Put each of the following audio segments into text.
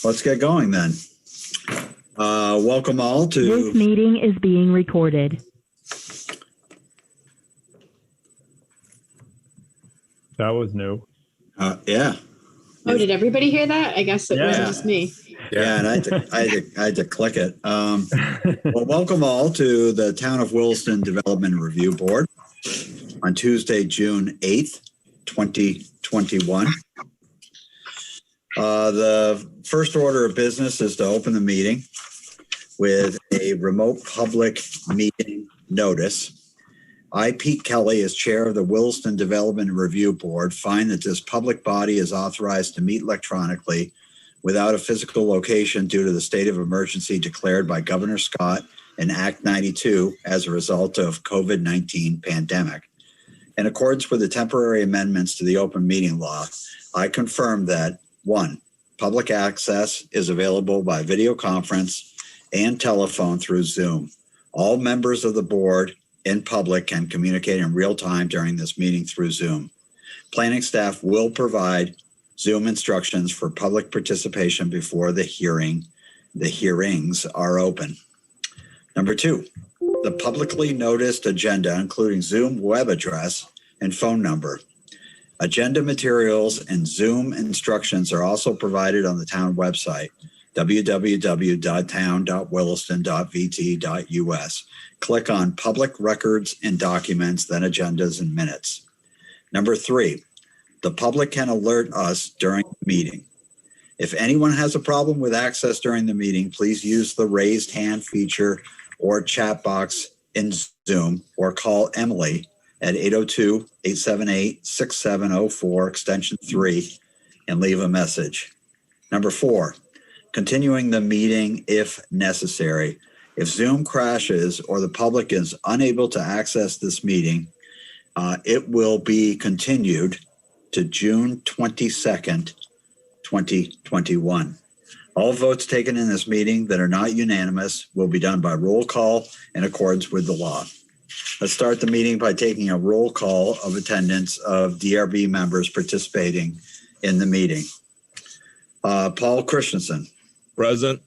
Let's get going then. Welcome all to... This meeting is being recorded. That was new. Yeah. Oh, did everybody hear that? I guess it wasn't Yeah. just me. Yeah, and I had to click it. Well, welcome all to the Town of Williston Development Review Board on Tuesday, June 8th, 2021. The first order of business is to open the meeting with a remote public meeting notice. I, Pete Kelly, as chair of the Williston Development Review Board, find that this public body is authorized to meet electronically without a physical location due to the state of emergency declared by Governor Scott and Act 92 as a result of COVID-19 pandemic. In accordance with the temporary amendments to the open meeting law, I confirm that 1, public access is available by video conference and telephone through Zoom. All members of the board in public can communicate in real time during this meeting through Zoom. Planning staff will provide Zoom instructions for public participation before the hearings are open. Number 2, the publicly noticed agenda, including Zoom web address and phone number. Agenda materials and Zoom instructions are also provided on the town website. www.town.williston.vt.us. Click on Public Records and Documents, then Agendas and Minutes. Number 3, the public can alert us during the meeting. If anyone has a problem with access during the meeting, please use the raised hand feature or chat box in Zoom, or call Emily at 802-878-6704, extension 3, and leave a message. Number 4, continuing the meeting if necessary. If Zoom crashes or the public is unable to access this meeting, it will be continued to June 22nd, 2021. All votes taken in this meeting that are not unanimous will be done by roll call in accordance with the law. Let's start the meeting by taking a roll call of attendance of DRB members participating in the meeting. Paul Christensen. Present.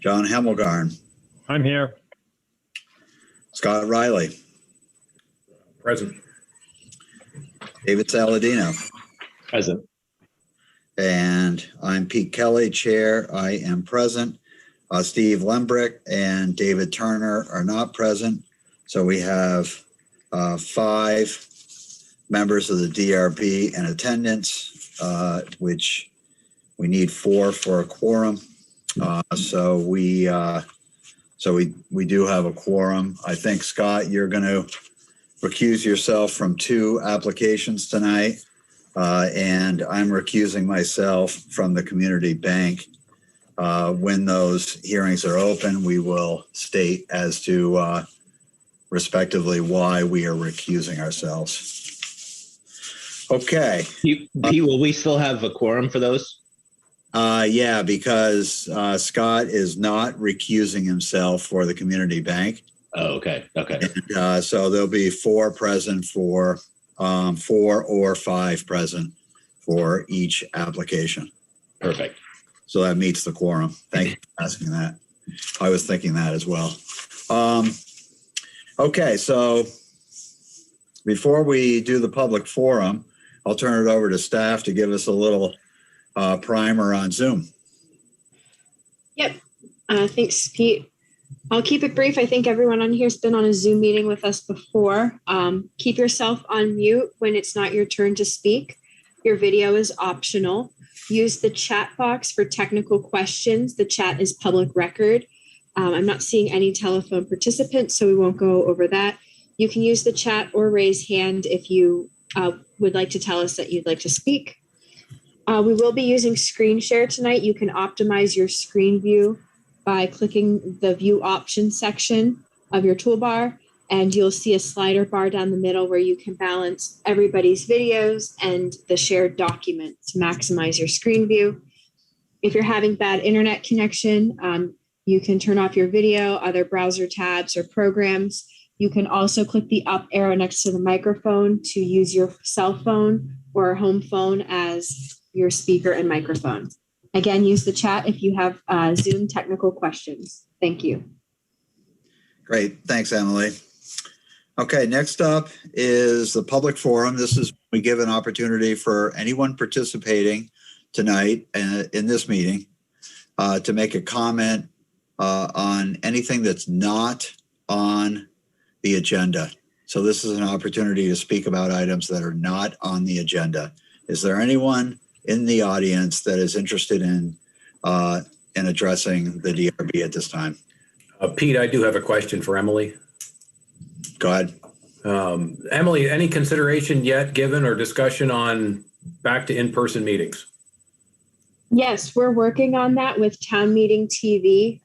John Hemmelgarn. I'm here. Scott Riley. Present. David Saladino. Present. And I'm Pete Kelly, Chair. I am present. Steve Lembrick and David Turner are not present. So we have 5 members of the DRB in attendance, which we need 4 for a quorum. So we do have a quorum. I think, Scott, you're going to recuse yourself from 2 applications tonight. And I'm recusing myself from the community bank. When those hearings are open, we will state as to respectively why we are recusing ourselves. Okay. Pete, will we still have a quorum for those? Yeah, because Scott is not recusing himself for the community bank. Oh, okay. Okay. And, so there'll be 4 present for 4 or 5 present for each application. Perfect. So that meets the quorum. Thank you for asking that. I was thinking that as well. Okay, so before we do the public forum, I'll turn it over to staff to give us a little primer on Zoom. Yep. Thanks, Pete. I'll keep it brief. I think everyone on here has been on a Zoom meeting with us before. Keep yourself on mute when it's not your turn to speak. Your video is optional. Use the chat box for technical questions. The chat is public record. I'm not seeing any telephone participants, so we won't go over that. You can use the chat or raise hand if you would like to tell us that you'd like to speak. We will be using screen share tonight. You can optimize your screen view by clicking the view options section of your toolbar, and you'll see a slider bar down the middle where you can balance everybody's videos and the shared document to maximize your screen view. If you're having bad internet connection, you can turn off your video, other browser tabs or programs. You can also click the up arrow next to the microphone to use your cell phone or home phone as your speaker and microphone. Again, use the chat if you have Zoom technical questions. Thank you. Great. Thanks, Emily. Okay, next up is the public forum. This is, we give an opportunity for anyone participating tonight in this meeting to make a comment on anything that's not on the agenda. So this is an opportunity to speak about items that are not on the agenda. Is there anyone in the audience that is interested in addressing the DRB at this time? Pete, I do have a question for Emily. Go ahead. Emily, any consideration yet given or discussion on back to in-person meetings? Yes, we're working on that with Town Meeting TV.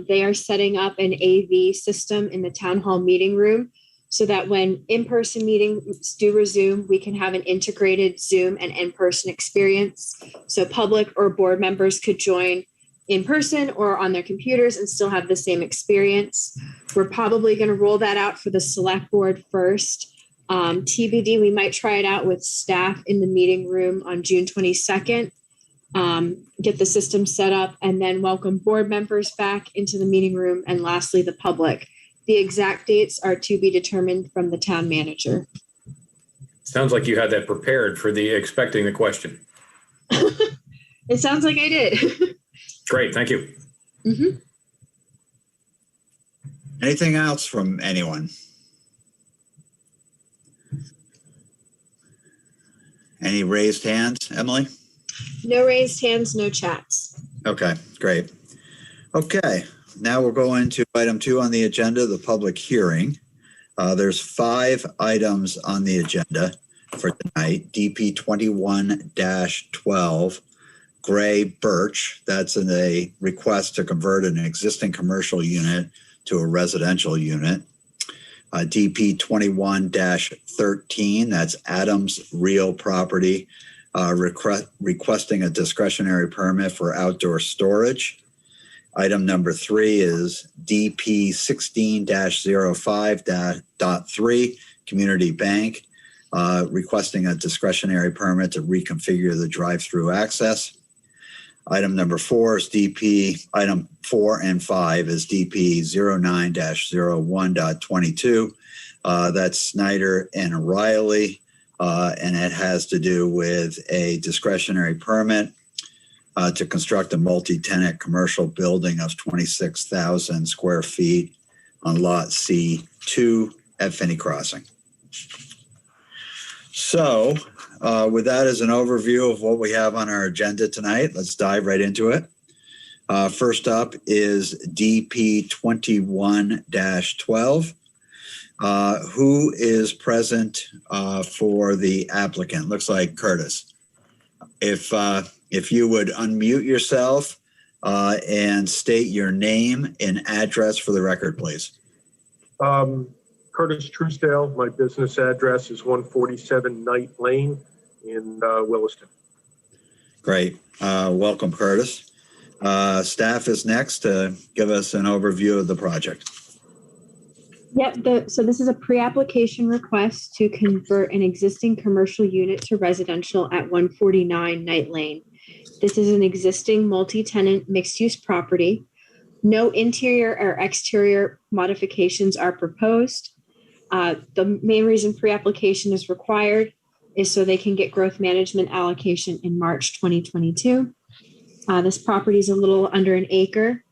They are setting up an AV system in the town hall meeting room so that when in-person meetings do resume, we can have an integrated Zoom and in-person experience. So public or board members could join in person or on their computers and still have the same experience. We're probably going to roll that out for the select board first. TBD, we might try it out with staff in the meeting room on June 22nd. Get the system set up and then welcome board members back into the meeting room. And lastly, the public. The exact dates are to be determined from the town manager. Sounds like you had that prepared for the expecting the question. It sounds like I did. Great, thank you. Mhm. Anything else from anyone? Any raised hands, Emily? No raised hands, no chats. Okay, great. Okay, now we'll go into item 2 on the agenda, the public hearing. There's 5 items on the agenda for tonight. DP 21-12, Gray Birch. That's a request to convert an existing commercial unit to a residential unit. DP 21-13, that's Adams Real Property, requesting a discretionary permit for outdoor storage. Item number 3 is DP 16-05.3, Community Bank, requesting a discretionary permit to reconfigure the drive-through access. Item number 4 is item 4 and 5 is DP 09-01.22. That's Snyder and Riley, and it has to do with a discretionary permit to construct a multi-tenant commercial building of 26,000 square feet on Lot C2 at Finney Crossing. So with that as an overview of what we have on our agenda tonight, let's dive right into it. First up is DP 21-12. Who is present for the applicant? Looks like Curtis. If you would unmute yourself and state your name and address for the record, please. Curtis Truesdale. My business address is 147 Knight Lane in Williston. Great. Welcome, Curtis. Staff is next to give us an overview of the project. Yep. So this is a pre-application request to convert an existing commercial unit to residential at 149 Knight Lane. This is an existing multi-tenant mixed-use property. No interior or exterior modifications are proposed. The main reason pre-application is required is so they can get growth management allocation in March 2022. This property is a little under an acre.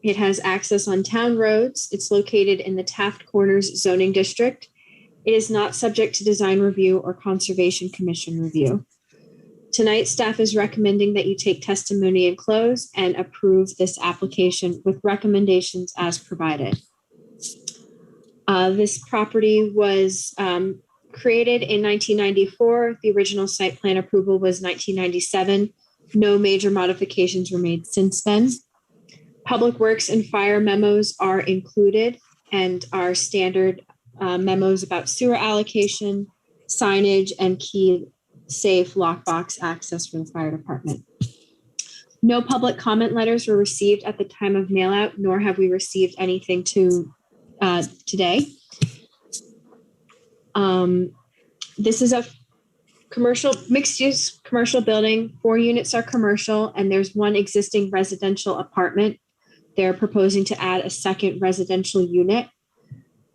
It has access on town roads. It's located in the Taft Corners zoning district. It is not subject to design review or Conservation Commission review. Tonight, staff is recommending that you take testimony and close and approve this application with recommendations as provided. This property was created in 1994. The original site plan approval was 1997. No major modifications were made since then. Public Works and Fire memos are included and are standard memos about sewer allocation, signage, and key safe lockbox access for the fire department. No public comment letters were received at the time of mail out, nor have we received anything today. This is a mixed-use commercial building. 4 units are commercial, and there's 1 existing residential apartment. They're proposing to add a second residential unit.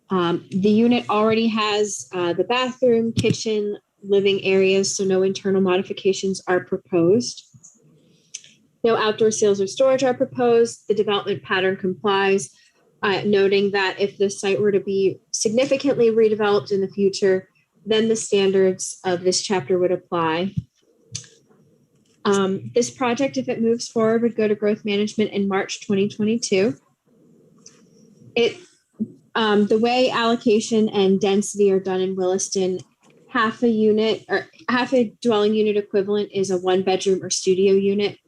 The unit already has the bathroom, kitchen, living areas, so no internal modifications are proposed. No outdoor sales or storage are proposed. The development pattern complies, noting that if the site were to be significantly redeveloped in the future, then the standards of this chapter would apply. This project, if it moves forward, would go to growth management in March 2022. The way allocation and density are done in Williston, half a dwelling unit equivalent is a 1-bedroom or studio unit.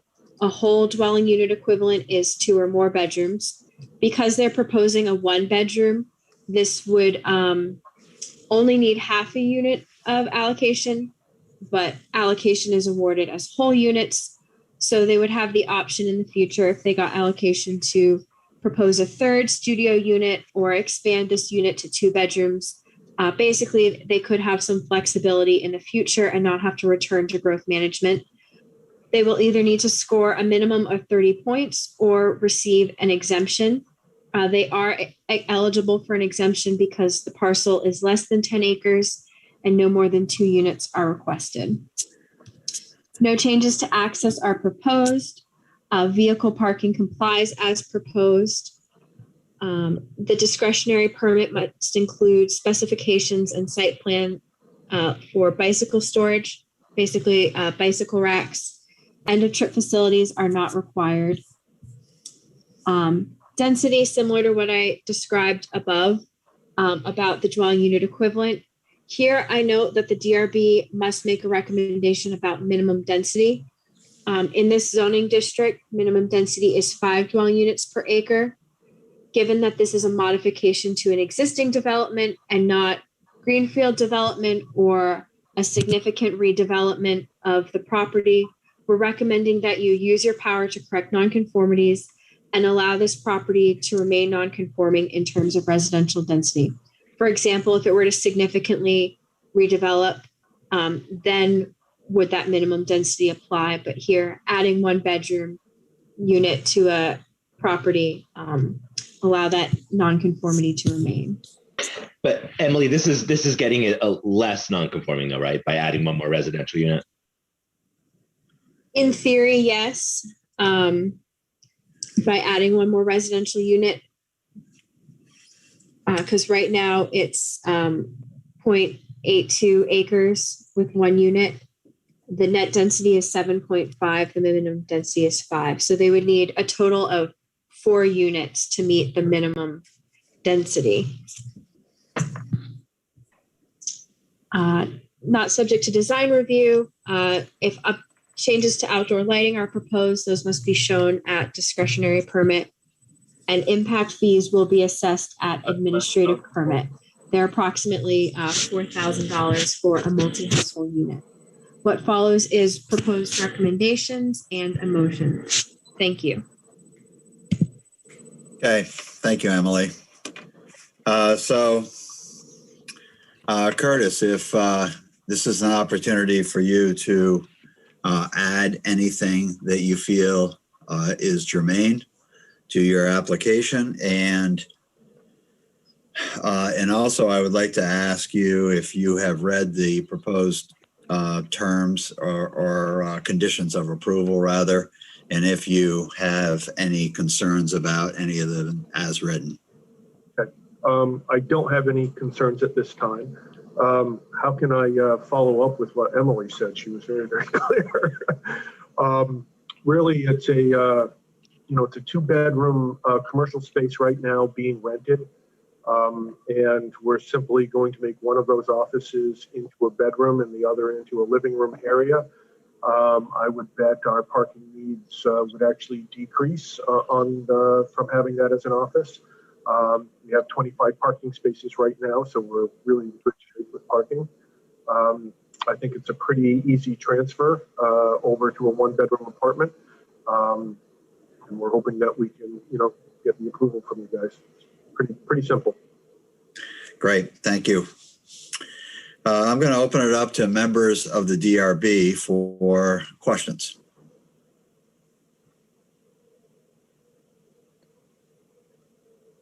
A whole dwelling unit equivalent is 2 or more bedrooms. Because they're proposing a 1-bedroom, this would only need half a unit of allocation, but allocation is awarded as whole units. So they would have the option in the future, if they got allocation, to propose a 3rd studio unit or expand this unit to 2 bedrooms. Basically, they could have some flexibility in the future and not have to return to growth management. They will either need to score a minimum of 30 points or receive an exemption. They are eligible for an exemption because the parcel is less than 10 acres and no more than 2 units are requested. No changes to access are proposed. Vehicle parking complies as proposed. The discretionary permit must include specifications and site plan for bicycle storage, basically bicycle racks. End of trip facilities are not required. Density, similar to what I described above about the dwelling unit equivalent. Here, I note that the DRB must make a recommendation about minimum density. In this zoning district, minimum density is 5 dwelling units per acre. Given that this is a modification to an existing development and not greenfield development or a significant redevelopment of the property, we're recommending that you use your power to correct nonconformities and allow this property to remain nonconforming in terms of residential density. For example, if it were to significantly redevelop, then would that minimum density apply? But here, adding 1 bedroom unit to a property allow that nonconformity to remain. But Emily, this is getting it a less non-conforming though, right? By adding 1 more residential unit. In theory, yes. By adding 1 more residential unit, because right now it's 0.82 acres with 1 unit. The net density is 7.5. The minimum density is 5. So they would need a total of 4 units to meet the minimum density. Not subject to design review. If changes to outdoor lighting are proposed, those must be shown at discretionary permit, and impact fees will be assessed at administrative permit. They're approximately $4,000 for a multi-household unit. What follows is proposed recommendations and a motion. Thank you. Okay, thank you, Emily. Curtis, if this is an opportunity for you to add anything that you feel is germane to your application, and also I would like to ask you if you have read the proposed terms or conditions of approval, rather, and if you have any concerns about any of them as written. Okay. I don't have any concerns at this time. How can I follow up with what Emily said? She was very, very clear. Really, it's a it's a 2-bedroom commercial space right now being rented, and we're simply going to make one of those offices into a bedroom and the other into a living room area. I would bet our parking needs would actually decrease from having that as an office. We have 25 parking spaces right now, so we're really in good shape with parking. I think it's a pretty easy transfer over to a 1-bedroom apartment, and we're hoping that we can, get the approval from you guys. Pretty simple. Great, thank you. I'm going to open it up to members of the DRB for questions.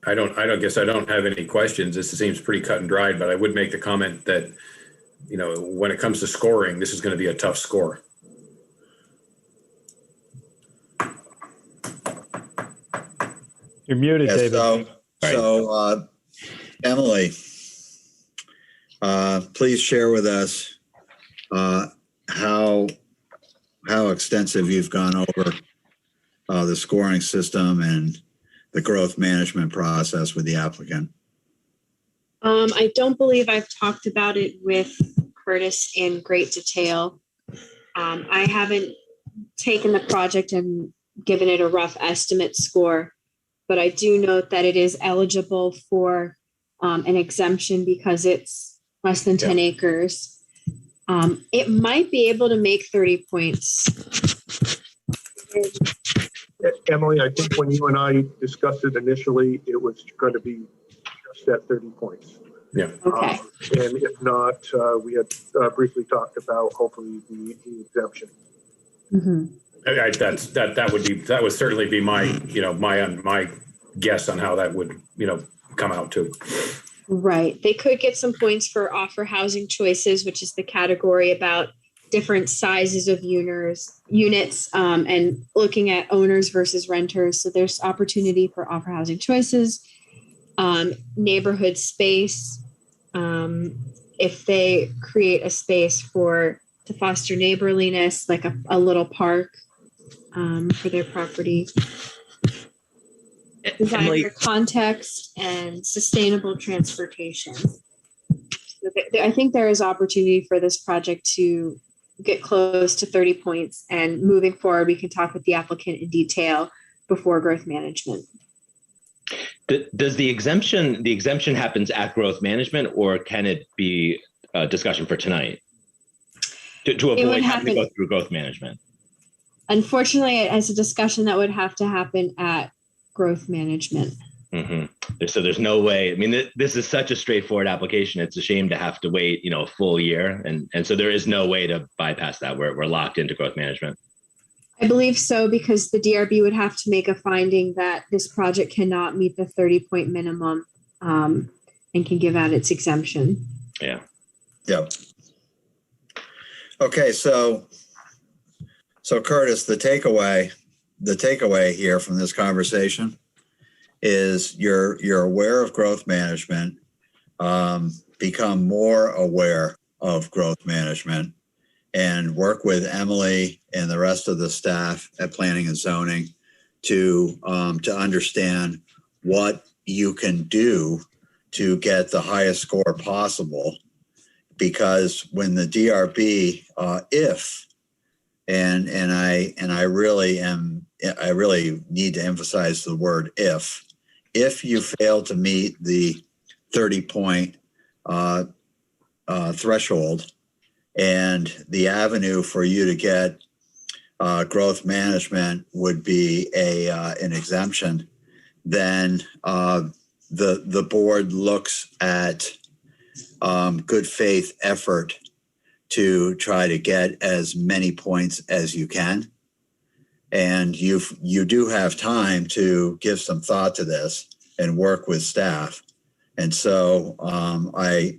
I guess I don't have any questions. This seems pretty cut and dried, but I would make the comment that, when it comes to scoring, this is going to be a tough score. You're muted, Yes, David. so Emily, please share with us how extensive you've gone over the scoring system and the growth management process with the applicant. I don't believe I've talked about it with Curtis in great detail. I haven't taken the project and given it a rough estimate score, but I do note that it is eligible for an exemption because it's less than 10 acres. It might be able to make 30 points. Emily, I think when you and I discussed it initially, it was going to be just at 30 points. Yeah. Okay. And if not, we had briefly talked about hopefully the exemption. Mm-hmm. That would certainly be my my guess on how that would come out too. Right. They could get some points for offer housing choices, which is the category about different sizes of units and looking at owners versus renters. So there's opportunity for offer housing choices, neighborhood space. If they create a space to foster neighborliness, like a little park for their property. Design Emily, for context and sustainable transportation. I think there is opportunity for this project to get close to 30 points, and moving forward, we can talk with the applicant in detail before growth management. does the exemption happens at growth management, or can it be a discussion for tonight to avoid having to go through growth management? Unfortunately, it's a discussion that would have to happen at growth management. Mm-hmm. So there's no way. I mean, this is such a straightforward application. It's a shame to have to wait, a full year, and so there is no way to bypass that. We're locked into growth management. I believe so, because the DRB would have to make a finding that this project cannot meet the 30-point minimum and can give out its exemption. Yeah. Yep. Okay, so Curtis, the takeaway here from this conversation is you're aware of growth management, become more aware of growth management, and work with Emily and the rest of the staff at Planning and Zoning to understand what you can do to get the highest score possible. Because when the DRB, I really need to emphasize the word if you fail to meet the 30-point threshold, and the avenue for you to get growth management would be an exemption, then the board looks at good faith effort to try to get as many points as you can. And you do have time to give some thought to this and work with staff. And so I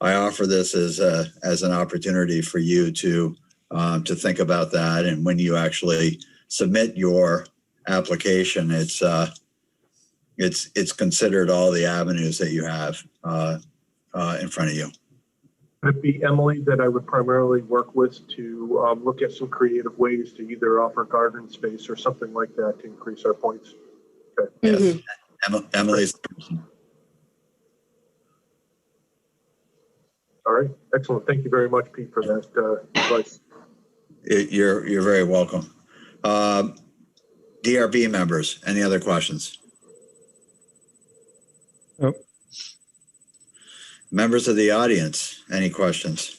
offer this as an opportunity for you to think about that. And when you actually submit your application, it's considered all the avenues that you have in front of you. It'd be Emily that I would primarily work with to look at some creative ways to either offer garden space or something like that to increase our points. Okay. Yes, Emily's the person. All right, excellent. Thank you very much, Pete, for that advice. You're very welcome. DRB members, any other questions? Nope. Members of the audience, any questions?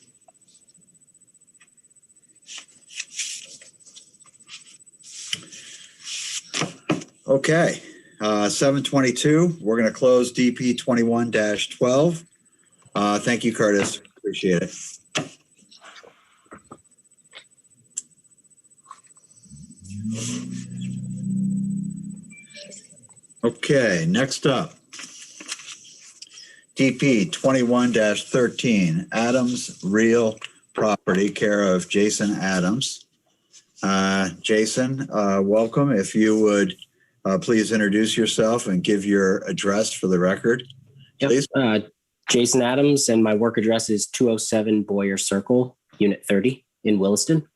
Okay, 7:22. We're going to close DP 21-12. Thank you, Curtis. Appreciate it. Okay, next up. DP 21-13, Adams Real Property, care of Jason Adams. Jason, welcome. If you would please introduce yourself and give your address for the record, please. Yep. Jason Adams, and my work address is 207 Boyer Circle, Unit 30 in Williston.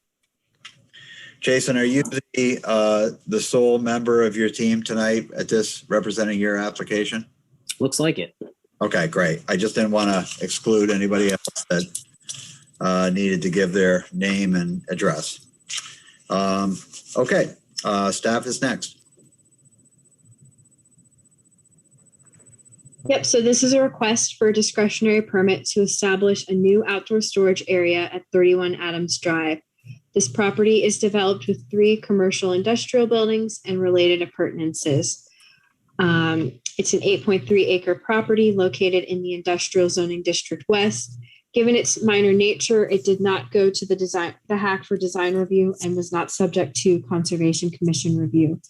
Jason, are you the sole member of your team tonight at this, representing your application? Looks like it. Okay, great. I just didn't want to exclude anybody else that needed to give their name and address. Okay, staff is next. Yep, so this is a request for a discretionary permit to establish a new outdoor storage area at 31 Adams Drive. This property is developed with 3 commercial industrial buildings and related appurtenances. It's an 8.3 acre property located in the Industrial Zoning District West. Given its minor nature, it did not go to the HAC for design review and was not subject to Conservation Commission review.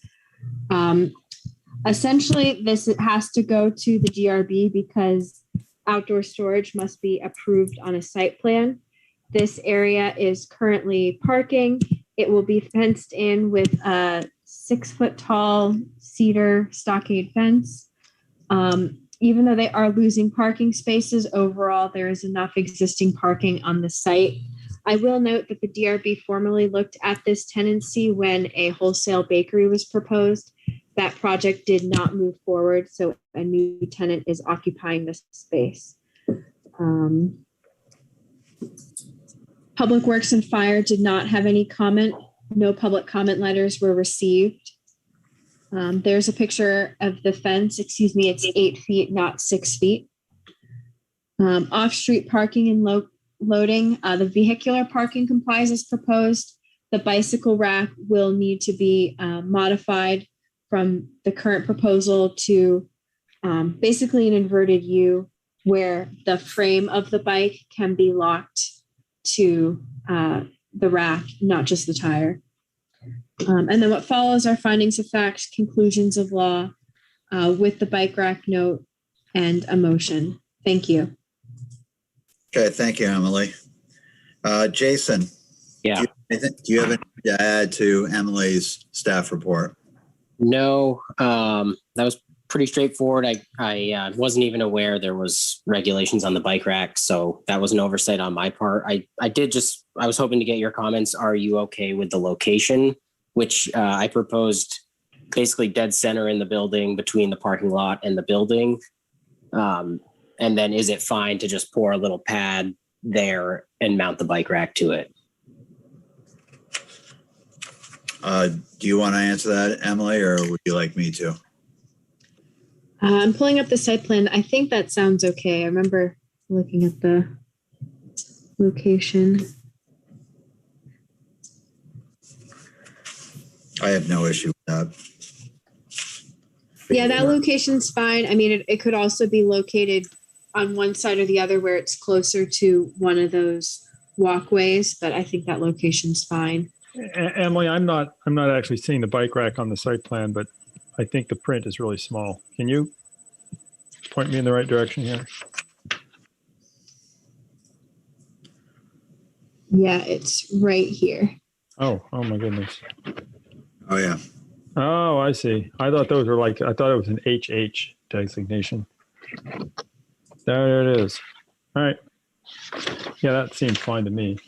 Essentially, this has to go to the DRB because outdoor storage must be approved on a site plan. This area is currently parking. It will be fenced in with a 6-foot tall cedar stockade fence. Even though they are losing parking spaces, overall, there is enough existing parking on the site. I will note that the DRB formally looked at this tenancy when a wholesale bakery was proposed. That project did not move forward, so a new tenant is occupying this space. Public Works and Fire did not have any comment. No public comment letters were received. There's a picture of the fence. Excuse me, it's 8 feet, not 6 feet. Off-street parking and loading. The vehicular parking complies as proposed. The bicycle rack will need to be modified from the current proposal to basically an inverted U where the frame of the bike can be locked to the rack, not just the tire. And then what follows are findings of fact, conclusions of law with the bike rack note and a motion. Thank you. Okay, thank you, Emily. Jason. Yeah. Do you have anything to add to Emily's staff report? No, that was pretty straightforward. I wasn't even aware there was regulations on the bike rack, so that was an oversight on my part. I was hoping to get your comments. Are you okay with the location, which I proposed basically dead center in the building between the parking lot and the building? And then is it fine to just pour a little pad there and mount the bike rack to it? Do you want to answer that, Emily, or would you like me to? I'm pulling up the site plan. I think that sounds okay. I remember looking at the location. I have no issue with that. Yeah, that location's fine. I mean, it could also be located on one side or the other where it's closer to one of those walkways, but I think that location's fine. Emily, I'm not actually seeing the bike rack on the site plan, but I think the print is really small. Can you point me in the right direction here? Yeah, it's right here. Oh my goodness. Oh, yeah. Oh, I see. I thought those were I thought it was an HH designation. There it is. All right. Yeah, that seems fine to me.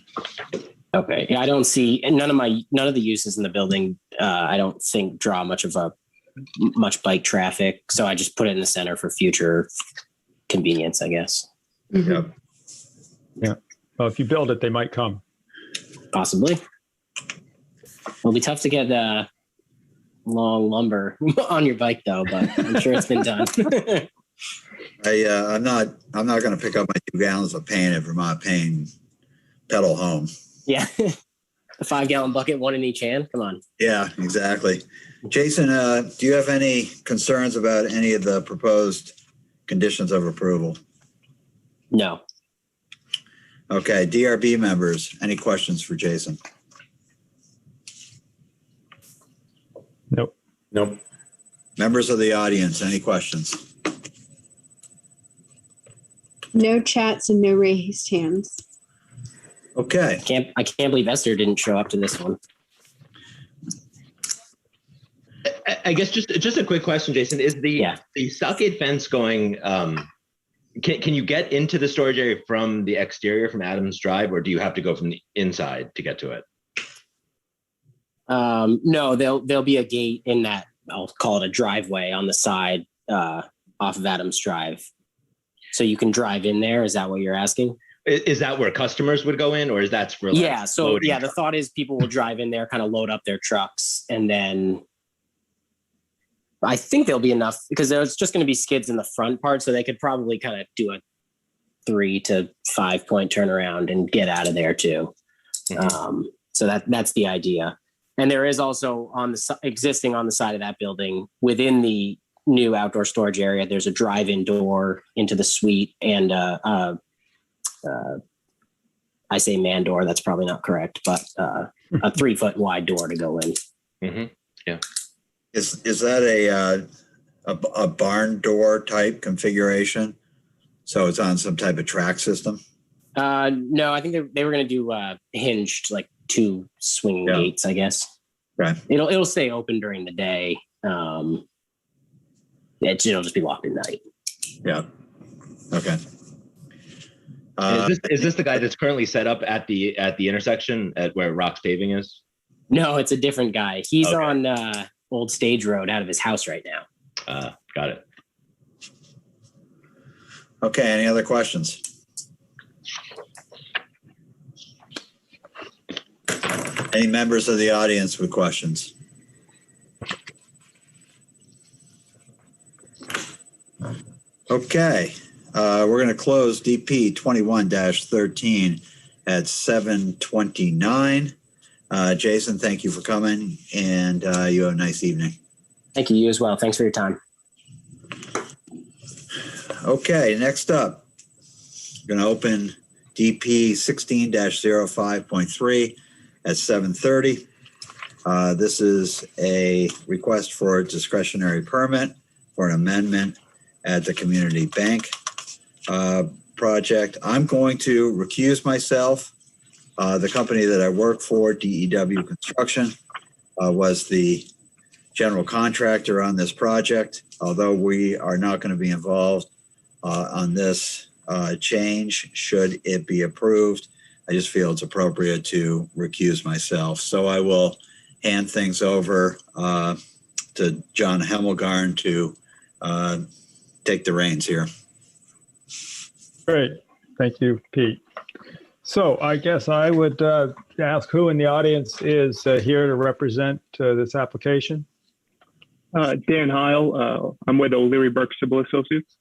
Okay. Yeah, I don't see none of the uses in the building. I don't think draw much bike traffic. So I just put it in the center for future convenience, I guess. Mm-hmm. Yep. Yeah. Well, if you build it, they might come. Possibly. It'll be tough to get long lumber on your bike though, but I'm sure it's been done. I'm not going to pick up my 2 gallons of paint at Vermont Paint, pedal home. Yeah. A 5-gallon bucket, one in each hand. Come on. Yeah, exactly. Jason, do you have any concerns about any of the proposed conditions of approval? No. Okay, DRB members, any questions for Jason? Nope. Members of the audience, any questions? No chats and no raised hands. Okay. I can't believe Esther didn't show up to this one. I guess just a quick question, Jason. Is the stockade fence going? Can you get into the storage area from the exterior, from Adams Drive, or do you have to go from the inside to get to it? No, there'll be a gate in that, I'll call it a driveway on the side off of Adams Drive. So you can drive in there. Is that what you're asking? Is that where customers would go in, or is that for the thought is people will drive in there, kind of load up their trucks, and then I think there'll be enough because there's just going to be skids in the front part, so they could probably kind of do a 3 to 5 point turnaround and get out of there too. Mm-hmm. So that's the idea. And there is also existing on the side of that building within the new outdoor storage area. There's a drive-in door into the suite and I say man door. That's probably not correct, but a 3-foot wide door to go in. Mm-hmm. Yeah. Is that a barn door type configuration? So it's on some type of track system? No, I think they were going to do hinged, like 2 swinging gates, I guess. Right. It'll stay open during the day. It'll just be locked at night. Yeah. Okay. And is this the guy that's currently set up at the intersection at where Rock's Paving is? No, it's a different guy. He's on Old Stage Road out of his house right now. Got it. Okay. Any other questions? Any members of the audience with questions? Okay. We're going to close DP 21-13 at 7:29. Jason, thank you for coming, and you have a nice evening. Thank you. You as well. Thanks for your time. Okay, next up, we're going to open DP 16-05.3 at 7:30. This is a request for a discretionary permit for an amendment at the community bank project. I'm going to recuse myself. The company that I work for, DEW Construction, was the general contractor on this project. Although we are not going to be involved on this change, should it be approved, I just feel it's appropriate to recuse myself. So I will hand things over to John Hemmelgarn to take the reins here. Great. Thank you, Pete. So I guess I would ask who in the audience is here to represent this application. Dan Heil. I'm with O'Leary Burke Civil Associates.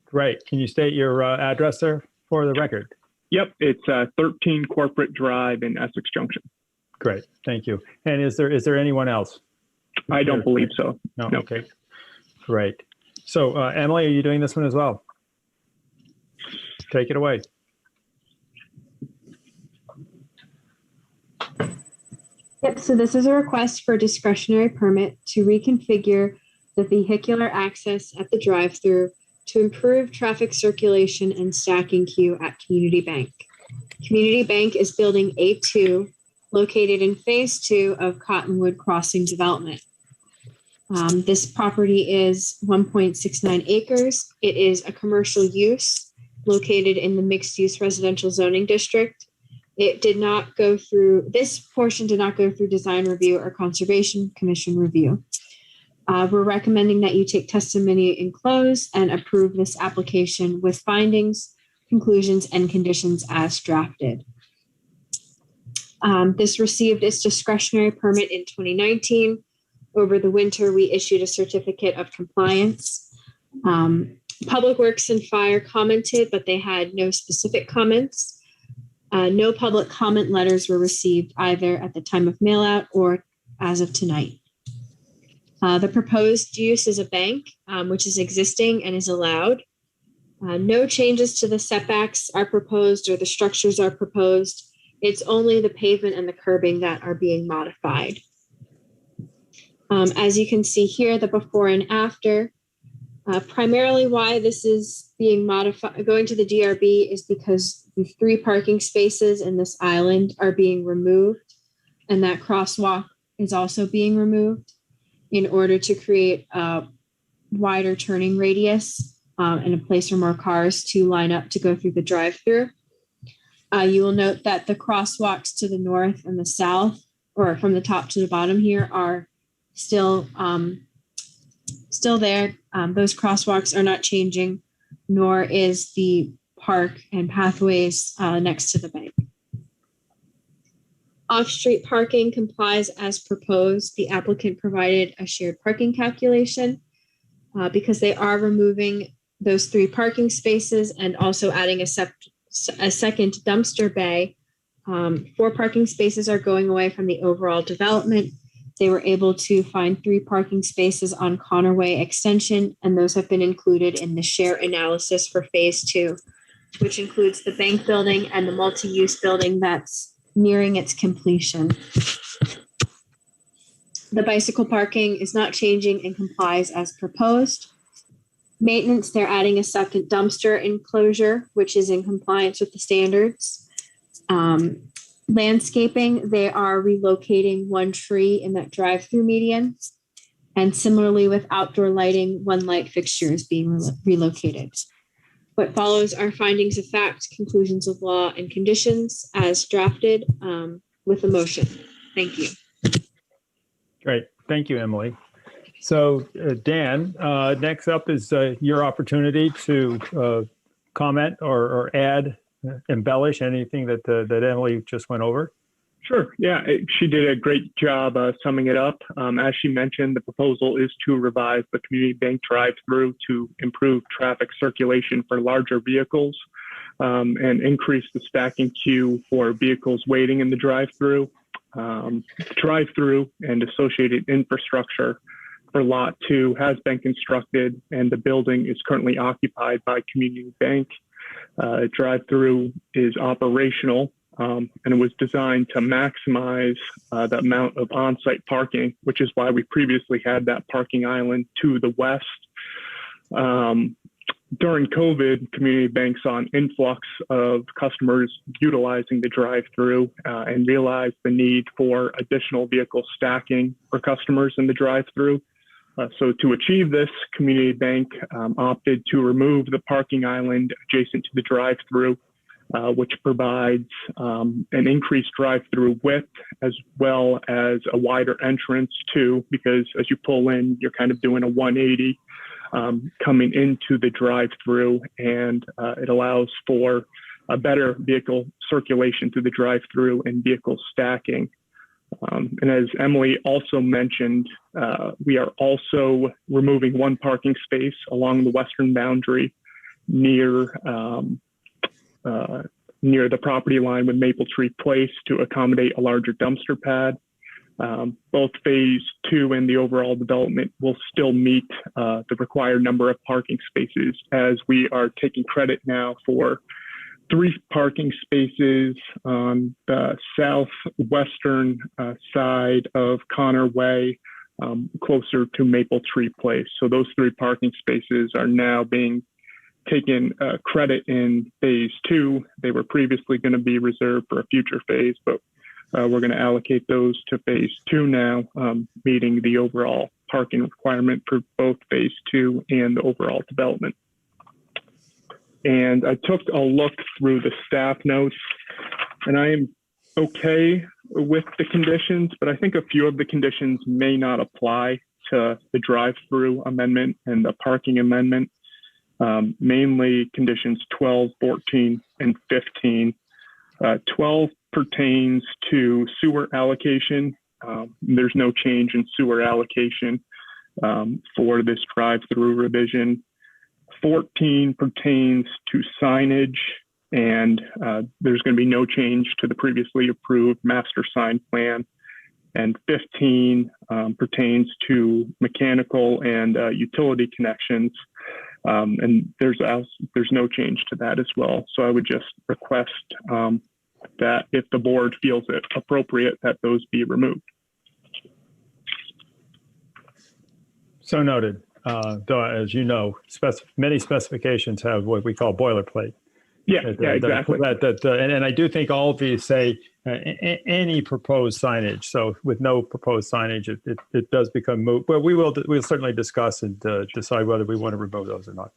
Great. Can you state your address there for the record? Yep, it's 13 Corporate Drive in Essex Junction. Great. Thank you. And is there anyone else? I don't believe so. No. Okay. Great. So Emily, are you doing this one as well? Take it away. Yep, so this is a request for a discretionary permit to reconfigure the vehicular access at the drive-through to improve traffic circulation and stacking queue at Community Bank. Community Bank is building A2, located in phase 2 of Cottonwood Crossing development. This property is 1.69 acres. It is a commercial use located in the mixed-use residential zoning district. It did not go through, this portion did not go through design review or conservation commission review. We're recommending that you take testimony in close and approve this application with findings, conclusions, and conditions as drafted. This received its discretionary permit in 2019. Over the winter, we issued a certificate of compliance. Public Works and Fire commented, but they had no specific comments. No public comment letters were received either at the time of mailout or as of tonight. The proposed use is a bank, which is existing and is allowed. No changes to the setbacks are proposed or the structures are proposed. It's only the pavement and the curbing that are being modified. As you can see here, the before and after. Primarily why this is being modified, going to the DRB, is because the 3 parking spaces in this island are being removed, and that crosswalk is also being removed in order to create a wider turning radius and a place for more cars to line up to go through the drive-through. You will note that the crosswalks to the north and the south, or from the top to the bottom here, are still there. Those crosswalks are not changing, nor is the park and pathways next to the bank. Off-street parking complies as proposed. The applicant provided a shared parking calculation because they are removing those 3 parking spaces and also adding a second dumpster bay. 4 parking spaces are going away from the overall development. They were able to find 3 parking spaces on Connerway Extension, and those have been included in the share analysis for phase 2, which includes the bank building and the multi-use building that's nearing its completion. The bicycle parking is not changing and complies as proposed. Maintenance, they're adding a second dumpster enclosure, which is in compliance with the standards. Landscaping, they are relocating one tree in that drive-through median. And similarly with outdoor lighting, one light fixture is being relocated. What follows are findings of fact, conclusions of law, and conditions as drafted with a motion. Thank you. Great. Thank you, Emily. So Dan, next up is your opportunity to comment or add, embellish anything that Emily just went over. Sure. Yeah, she did a great job summing it up. As she mentioned, the proposal is to revise the community bank drive-through to improve traffic circulation for larger vehicles and increase the stacking queue for vehicles waiting in the drive-through. Drive-through and associated infrastructure for Lot 2 has been constructed, and the building is currently occupied by Community Bank. Drive-through is operational, and it was designed to maximize the amount of on-site parking, which is why we previously had that parking island to the west. During COVID, Community Bank saw an influx of customers utilizing the drive-through and realized the need for additional vehicle stacking for customers in the drive-through. So to achieve this, Community Bank opted to remove the parking island adjacent to the drive-through, which provides an increased drive-through width as well as a wider entrance too, because as you pull in, you're kind of doing a 180 coming into the drive-through, and it allows for a better vehicle circulation through the drive-through and vehicle stacking. And as Emily also mentioned, we are also removing one parking space along the western boundary near the property line with Maple Tree Place to accommodate a larger dumpster pad. Both phase 2 and the overall development will still meet the required number of parking spaces, as we are taking credit now for 3 parking spaces on the southwestern side of Connor Way, closer to Maple Tree Place. So those 3 parking spaces are now being taken credit in phase 2. They were previously going to be reserved for a future phase, but we're going to allocate those to phase 2 now, meeting the overall parking requirement for both phase 2 and the overall development. And I took a look through the staff notes, and I am okay with the conditions, but I think a few of the conditions may not apply to the drive-through amendment and the parking amendment, mainly conditions 12, 14, and 15. 12 pertains to sewer allocation. There's no change in sewer allocation for this drive-through revision. 14 pertains to signage, and there's going to be no change to the previously approved master sign plan. And 15 pertains to mechanical and utility connections, and there's no change to that as well. So I would just request that if the board feels it appropriate, that those be removed. So noted. Though, as you know, many specifications have what we call boilerplate. Yeah, exactly. And I do think all of these say any proposed signage. So with no proposed signage, it does become moot. But we'll certainly discuss and decide whether we want to remove those or not.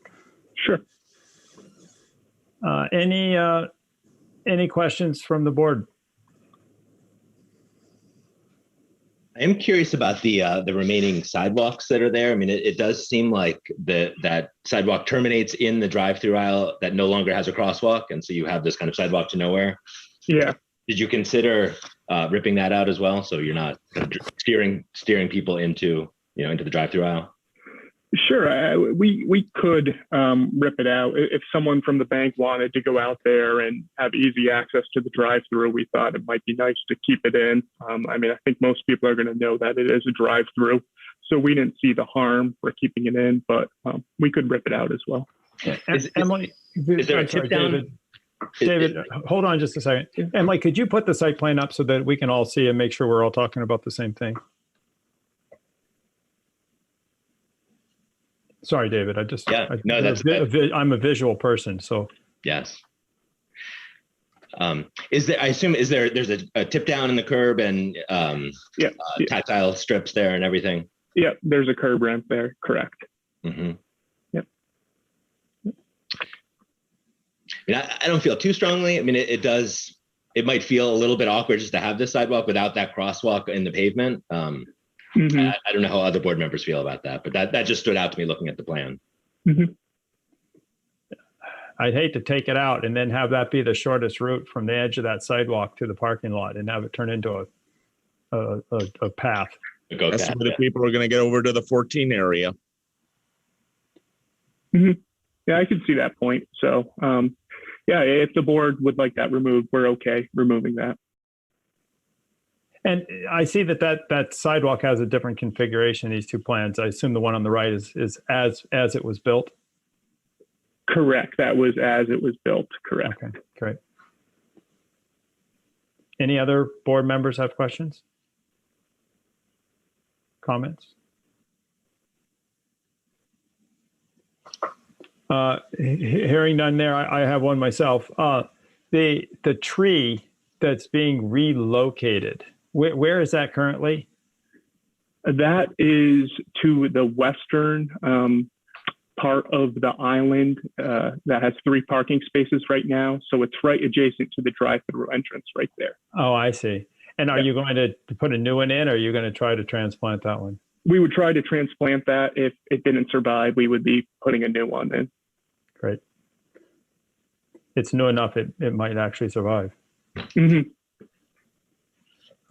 Sure. Any questions from the board? I am curious about the remaining sidewalks that are there. I mean, it does seem like that sidewalk terminates in the drive-through aisle that no longer has a crosswalk, and so you have this kind of sidewalk to nowhere. Yeah. Did you consider ripping that out as well, so you're not kind of steering people into the drive-through aisle? Sure, we could rip it out. If someone from the bank wanted to go out there and have easy access to the drive-through, we thought it might be nice to keep it in. I mean, I think most people are going to know that it is a drive-through, so we didn't see the harm for keeping it in, but we could rip it out as well. Emily, is there a tip down? David, hold on just a second. Emily, could you put the site plan up so that we can all see and make sure we're all talking about the same thing? Sorry, David. I'm a visual person, so. Yes. There's a tip down in the curb and tactile strips there and everything? Yeah, there's a curb ramp there, correct. Mm-hmm. Yep. I don't feel too strongly. I mean, it might feel a little bit awkward just to have this sidewalk without that crosswalk in the pavement. I don't know how other board members feel about that, but that just stood out to me looking at the plan. Mm-hmm. I'd hate to take it out and then have that be the shortest route from the edge of that sidewalk to the parking lot and have it turn into a path. That's where the people are going to get over to the 14 area. Mm-hmm. Yeah, I could see that point. So, if the board would like that removed, we're okay removing that. And I see that sidewalk has a different configuration in these two plans. I assume the one on the right is as it was built. Correct. That was as it was built. Correct. Okay, great. Any other board members have questions? Comments? Hearing none there, I have one myself. The tree that's being relocated, where is that currently? That is to the western part of the island that has 3 parking spaces right now. So it's right adjacent to the drive-through entrance right there. Oh, I see. And are you going to put a new one in, or are you going to try to transplant that one? We would try to transplant that. If it didn't survive, we would be putting a new one in. Great. It's new enough it might actually survive. Mm-hmm.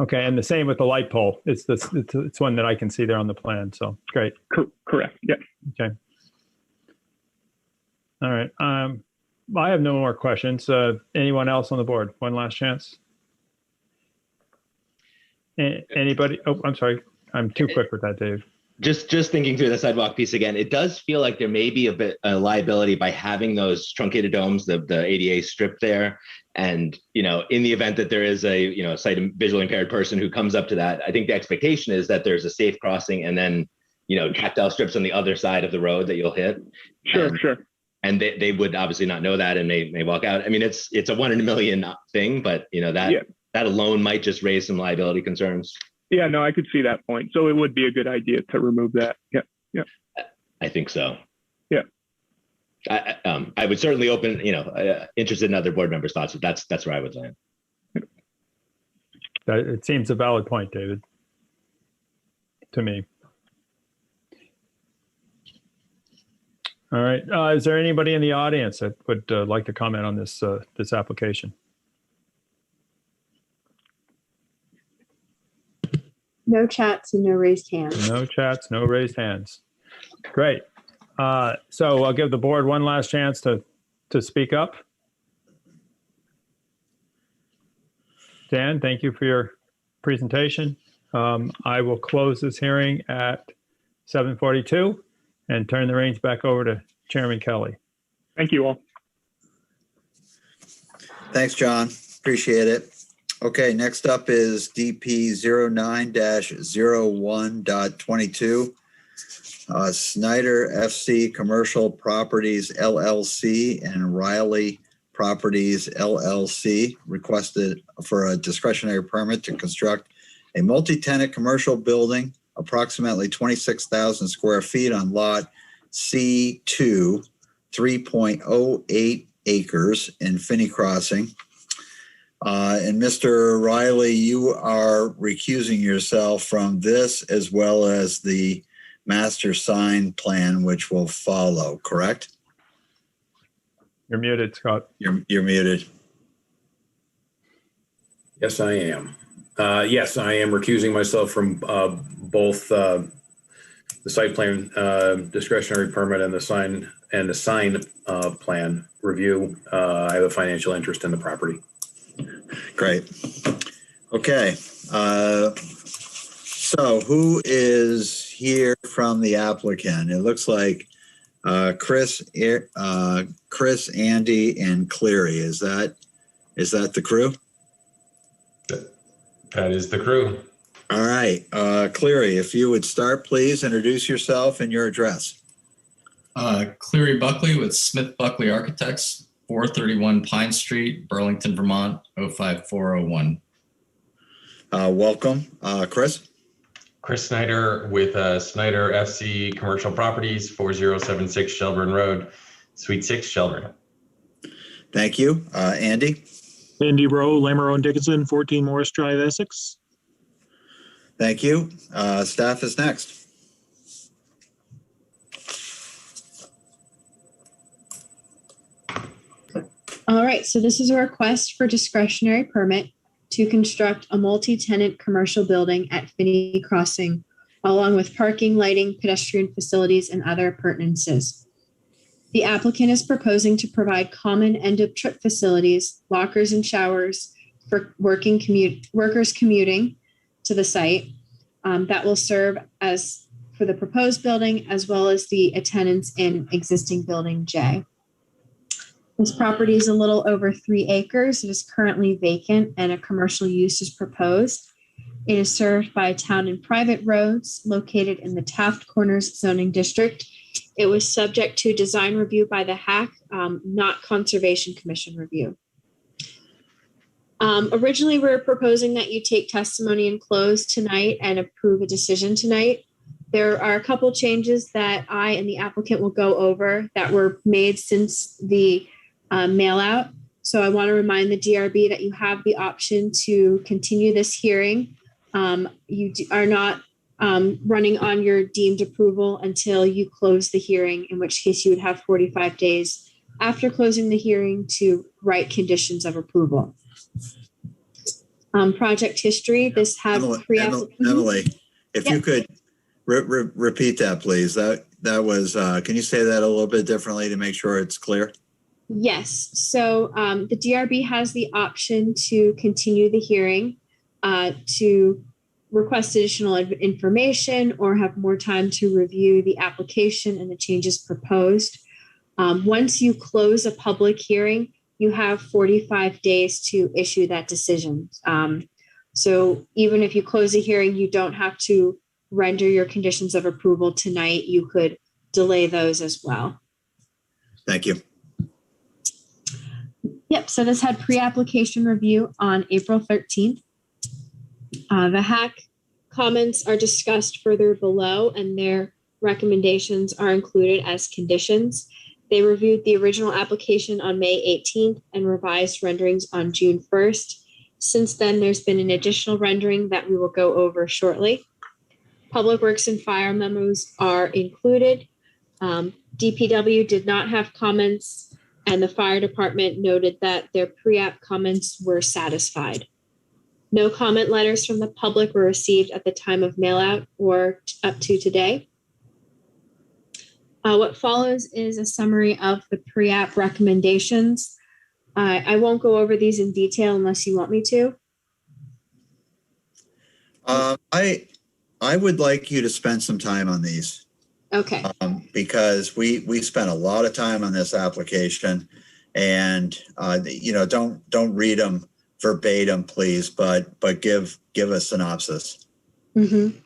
Okay, and the same with the light pole. It's one that I can see there on the plan. So great. Correct. Yeah. Okay. All right. I have no more questions. Anyone else on the board? One last chance. Anybody? Oh, I'm sorry. I'm too quick with that, Dave. Just thinking through the sidewalk piece again, it does feel like there may be a liability by having those truncated domes, the ADA strip there. And, in the event that there is a, sight and visually impaired person who comes up to that, I think the expectation is that there's a safe crossing and then, tactile strips on the other side of the road that you'll hit. Sure. And they would obviously not know that and may walk out. I mean, it's a 1 in a million thing, but that alone might just raise some liability concerns. Yeah, no, I could see that point. So it would be a good idea to remove that. Yeah. I think so. Yeah. I would certainly open, interested in other board members' thoughts, but that's where I would land. It seems a valid point, David, to me. All right. Is there anybody in the audience that would like to comment on this application? No chats and no raised hands. No chats, no raised hands. Great. So I'll give the board one last chance to speak up. Dan, thank you for your presentation. I will close this hearing at 7:42 and turn the reins back over to Chairman Kelly. Thank you all. Thanks, John. Appreciate it. Okay, next up is DP 09-01.22. Snyder FC Commercial Properties LLC and Riley Properties LLC requested for a discretionary permit to construct a multi-tenant commercial building approximately 26,000 square feet on lot C2, 3.08 acres in Finney Crossing. And Mr. Riley, you are recusing yourself from this as well as the master sign plan, which will follow, correct? You're muted, Scott. You're muted. Yes, I am. Yes, I am recusing myself from both the site plan discretionary permit and the sign plan review. I have a financial interest in the property. Great. Okay. So who is here from the applicant? It looks like Chris, Andy, and Cleary. Is that the crew? That is the crew. All right. Cleary, if you would start, please introduce yourself and your address. Cleary Buckley with Smith Buckley Architects, 431 Pine Street, Burlington, Vermont, 05401. Welcome. Chris? Chris Snyder with Snyder FC Commercial Properties, 4076 Shelburne Road, Suite 6, Shelburne. Thank you. Andy? Andy Rowe, Lamoureux and Dickinson, 14 Morris Drive, Essex. Thank you. Staff is next. All right, so this is a request for discretionary permit to construct a multi-tenant commercial building at Finney Crossing, along with parking, lighting, pedestrian facilities, and other appurtenances. The applicant is proposing to provide common end-of-trip facilities, lockers, and showers for workers commuting to the site that will serve as for the proposed building, as well as the attendants in existing building J. This property is a little over 3 acres. It is currently vacant and a commercial use is proposed. It is served by town and private roads located in the Taft Corners zoning district. It was subject to design review by the HAC, not Conservation Commission review. Originally, we were proposing that you take testimony and close tonight and approve a decision tonight. There are a couple changes that I and the applicant will go over that were made since the mail out. So I want to remind the DRB that you have the option to continue this hearing. You are not running on your deemed approval until you close the hearing, in which case you would have 45 days after closing the hearing to write conditions of approval. Project history, this has Emily, if you could repeat that, please. That was, can you say that a little bit differently to make sure it's clear? Yes. So the DRB has the option to continue the hearing, to request additional information or have more time to review the application and the changes proposed. Once you close a public hearing, you have 45 days to issue that decision. So even if you close a hearing, you don't have to render your conditions of approval tonight. You could delay those as well. Thank you. Yep, so this had pre-application review on April 13th. The HAC comments are discussed further below and their recommendations are included as conditions. They reviewed the original application on May 18th and revised renderings on June 1st. Since then, there's been an additional rendering that we will go over shortly. Public Works and Fire memos are included. DPW did not have comments, and the fire department noted that their pre-app comments were satisfied. No comment letters from the public were received at the time of mail out or up to today. What follows is a summary of the pre-app recommendations. I won't go over these in detail unless you want me to. I would like you to spend some time on these. Okay. Because we spent a lot of time on this application, and don't read them verbatim, please, but give a synopsis. Mm-hmm.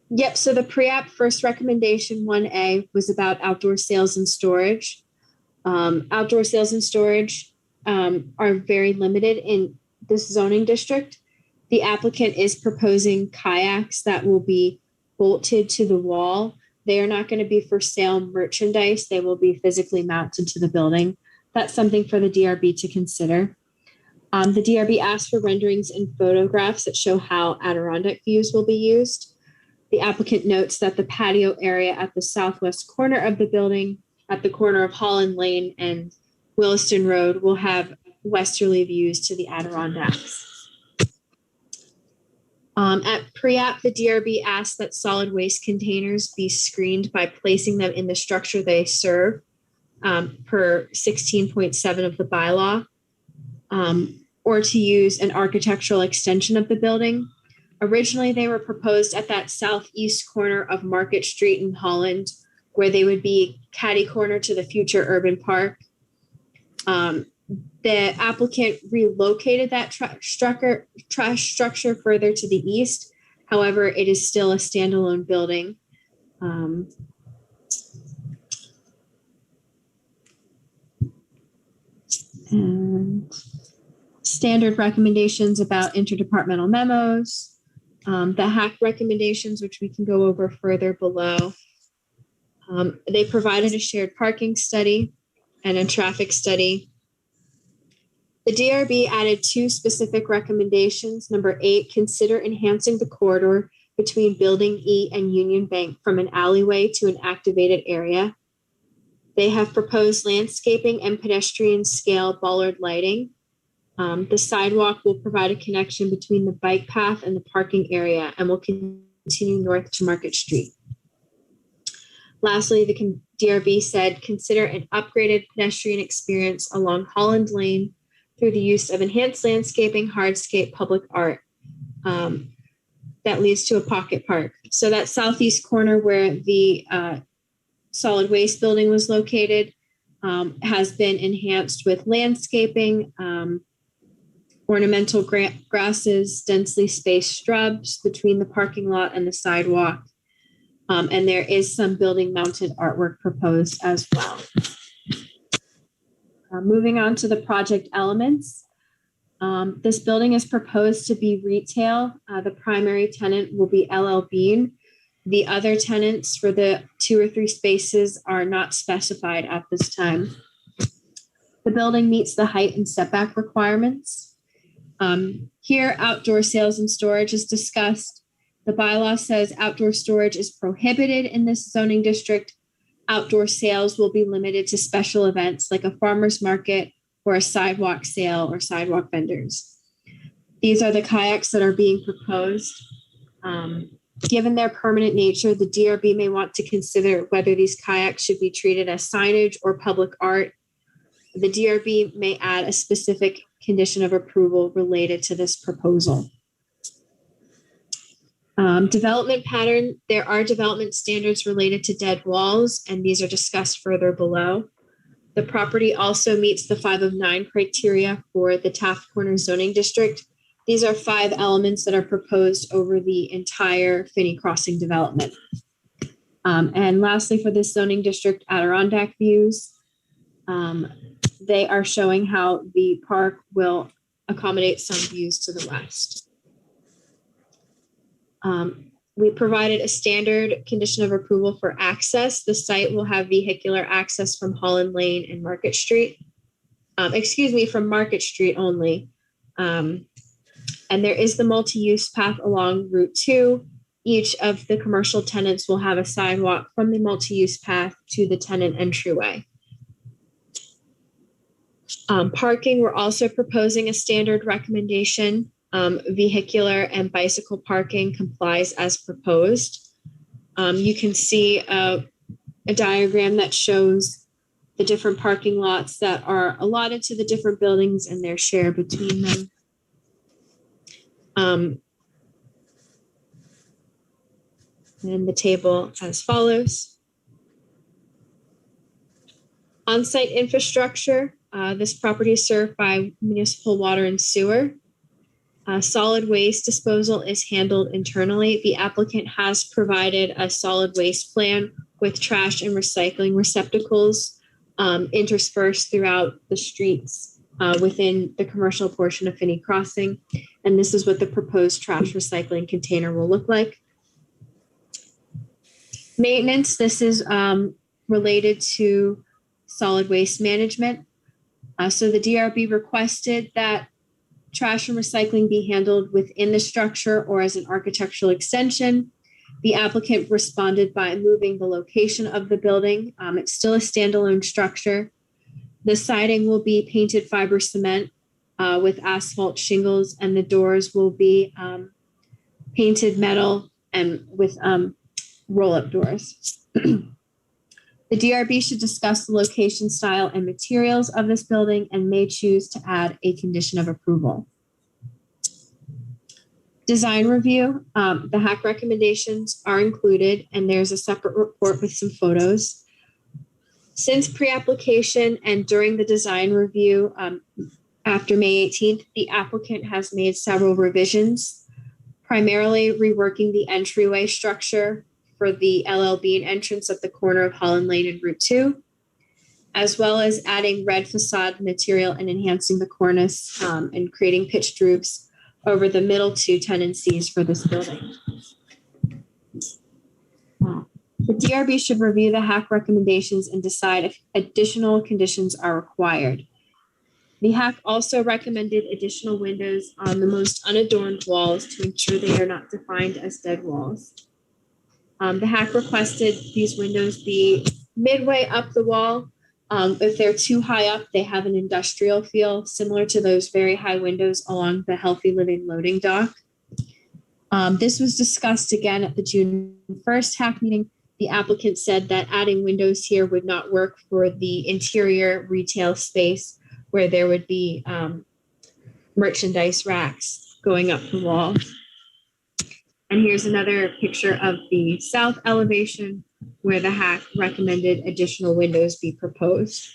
Yep. So the pre-app first recommendation 1A was about outdoor sales and storage. Outdoor sales and storage are very limited in this zoning district. The applicant is proposing kayaks that will be bolted to the wall. They are not going to be for sale merchandise. They will be physically mounted to the building. That's something for the DRB to consider. The DRB asked for renderings and photographs that show how Adirondack views will be used. The applicant notes that the patio area at the southwest corner of the building, at the corner of Holland Lane and Williston Road, will have westerly views to the Adirondacks. At pre-app, the DRB asked that solid waste containers be screened by placing them in the structure they serve, per 16.7 of the bylaw, or to use an architectural extension of the building. Originally, they were proposed at that southeast corner of Market Street in Holland, where they would be catty corner to the future urban park. The applicant relocated that trash structure further to the east. However, it is still a standalone building. And standard recommendations about interdepartmental memos, the hack recommendations, which we can go over further below. They provided a shared parking study and a traffic study. The DRB added 2 specific recommendations. Number 8, consider enhancing the corridor between Building E and Union Bank from an alleyway to an activated area. They have proposed landscaping and pedestrian scale bollard lighting. The sidewalk will provide a connection between the bike path and the parking area and will continue north to Market Street. Lastly, the DRB said, consider an upgraded pedestrian experience along Holland Lane through the use of enhanced landscaping, hardscape, public art that leads to a pocket park. So that southeast corner where the solid waste building was located has been enhanced with landscaping, ornamental grasses, densely spaced shrubs between the parking lot and the sidewalk. And there is some building mounted artwork proposed as well. Moving on to the project elements. This building is proposed to be retail. The primary tenant will be LL Bean. The other tenants for the 2 or 3 spaces are not specified at this time. The building meets the height and setback requirements. Here, outdoor sales and storage is discussed. The bylaw says outdoor storage is prohibited in this zoning district. Outdoor sales will be limited to special events like a farmer's market or a sidewalk sale or sidewalk vendors. These are the kayaks that are being proposed. Given their permanent nature, the DRB may want to consider whether these kayaks should be treated as signage or public art. The DRB may add a specific condition of approval related to this proposal. Development pattern, there are development standards related to dead walls, and these are discussed further below. The property also meets the 5 of 9 criteria for the Taft Corner zoning district. These are 5 elements that are proposed over the entire Finney Crossing development. And lastly, for this zoning district, Adirondack views, they are showing how the park will accommodate some views to the west. We provided a standard condition of approval for access. The site will have vehicular access from Holland Lane and Market Street. From Market Street only. And there is the multi-use path along Route 2. Each of the commercial tenants will have a sidewalk from the multi-use path to the tenant entryway. Parking, we're also proposing a standard recommendation. Vehicular and bicycle parking complies as proposed. You can see a diagram that shows the different parking lots that are allotted to the different buildings and their share between them. And the table as follows. On-site infrastructure. This property is served by municipal water and sewer. Solid waste disposal is handled internally. The applicant has provided a solid waste plan with trash and recycling receptacles interspersed throughout the streets within the commercial portion of Finney Crossing. And this is what the proposed trash recycling container will look like. Maintenance, this is related to solid waste management. So the DRB requested that trash and recycling be handled within the structure or as an architectural extension. The applicant responded by moving the location of the building. It's still a standalone structure. The siding will be painted fiber cement with asphalt shingles, and the doors will be painted metal and with roll-up doors. The DRB should discuss the location, style, and materials of this building and may choose to add a condition of approval. Design review, the hack recommendations are included, and there's a separate report with some photos. Since pre-application and during the design review after May 18th, the applicant has made several revisions, primarily reworking the entryway structure for the LL Bean entrance at the corner of Holland Lane and Route 2, as well as adding red facade material and enhancing the cornice and creating pitched roofs over the middle two tenancies for this building. The DRB should review the HAC recommendations and decide if additional conditions are required. The HAC also recommended additional windows on the most unadorned walls to ensure they are not defined as dead walls. The HAC requested these windows be midway up the wall. If they're too high up, they have an industrial feel similar to those very high windows along the Healthy Living loading dock. This was discussed again at the June 1st HAC meeting. The applicant said that adding windows here would not work for the interior retail space where there would be merchandise racks going up the wall. And here's another picture of the south elevation where the HAC recommended additional windows be proposed.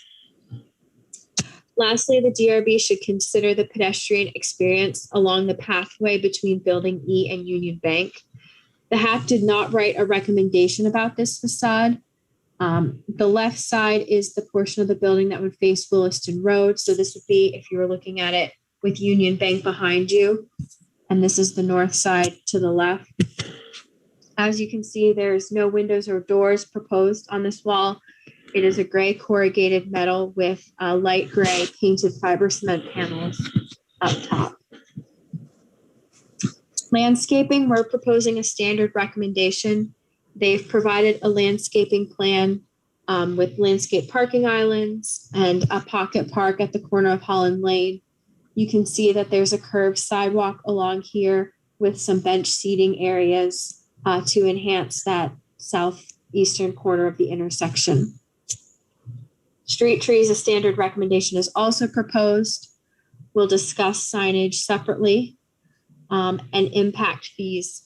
Lastly, the DRB should consider the pedestrian experience along the pathway between Building E and Union Bank. The HAC did not write a recommendation about this facade. The left side is the portion of the building that would face Williston Road. So this would be if you were looking at it with Union Bank behind you. And this is the north side to the left. As you can see, there's no windows or doors proposed on this wall. It is a gray corrugated metal with light gray painted fiber cement panels up top. Landscaping, we're proposing a standard recommendation. They've provided a landscaping plan with landscape parking islands and a pocket park at the corner of Holland Lane. You can see that there's a curved sidewalk along here with some bench seating areas to enhance that southeastern corner of the intersection. Street trees, a standard recommendation is also proposed. We'll discuss signage separately and impact fees.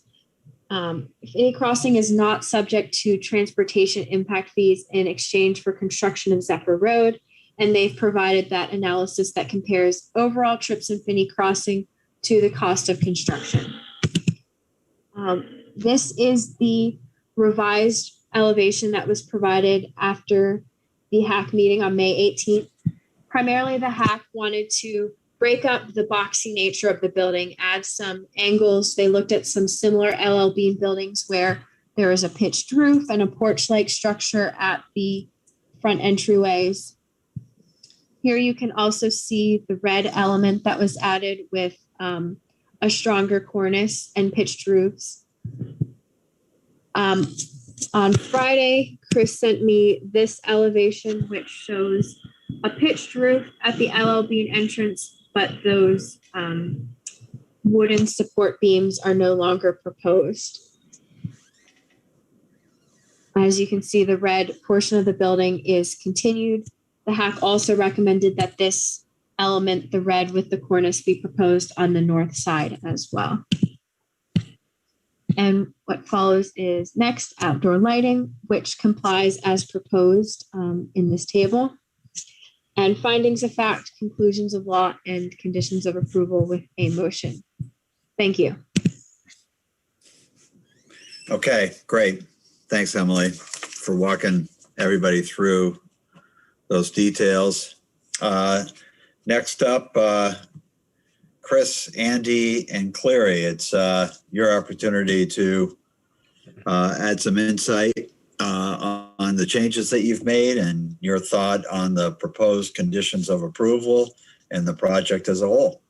If any crossing is not subject to transportation impact fees in exchange for construction of Zephyr Road, and they've provided that analysis that compares overall trips in Finney Crossing to the cost of construction. This is the revised elevation that was provided after the HAC meeting on May 18th. Primarily, the HAC wanted to break up the boxy nature of the building, add some angles. They looked at some similar LL Bean buildings where there is a pitched roof and a porch-like structure at the front entryways. Here you can also see the red element that was added with a stronger cornice and pitched roofs. On Friday, Chris sent me this elevation, which shows a pitched roof at the LL Bean entrance, but those wooden support beams are no longer proposed. As you can see, the red portion of the building is continued. The HAC also recommended that this element, the red with the cornice, be proposed on the north side as well. And what follows is next, outdoor lighting, which complies as proposed in this table. And findings of fact, conclusions of law, and conditions of approval with a motion. Thank you. Okay, great. Thanks, Emily, for walking everybody through those details. Next up, Chris, Andy, and Clary, it's your opportunity to add some insight on the changes that you've made and your thought on the proposed conditions of approval and the project as a whole.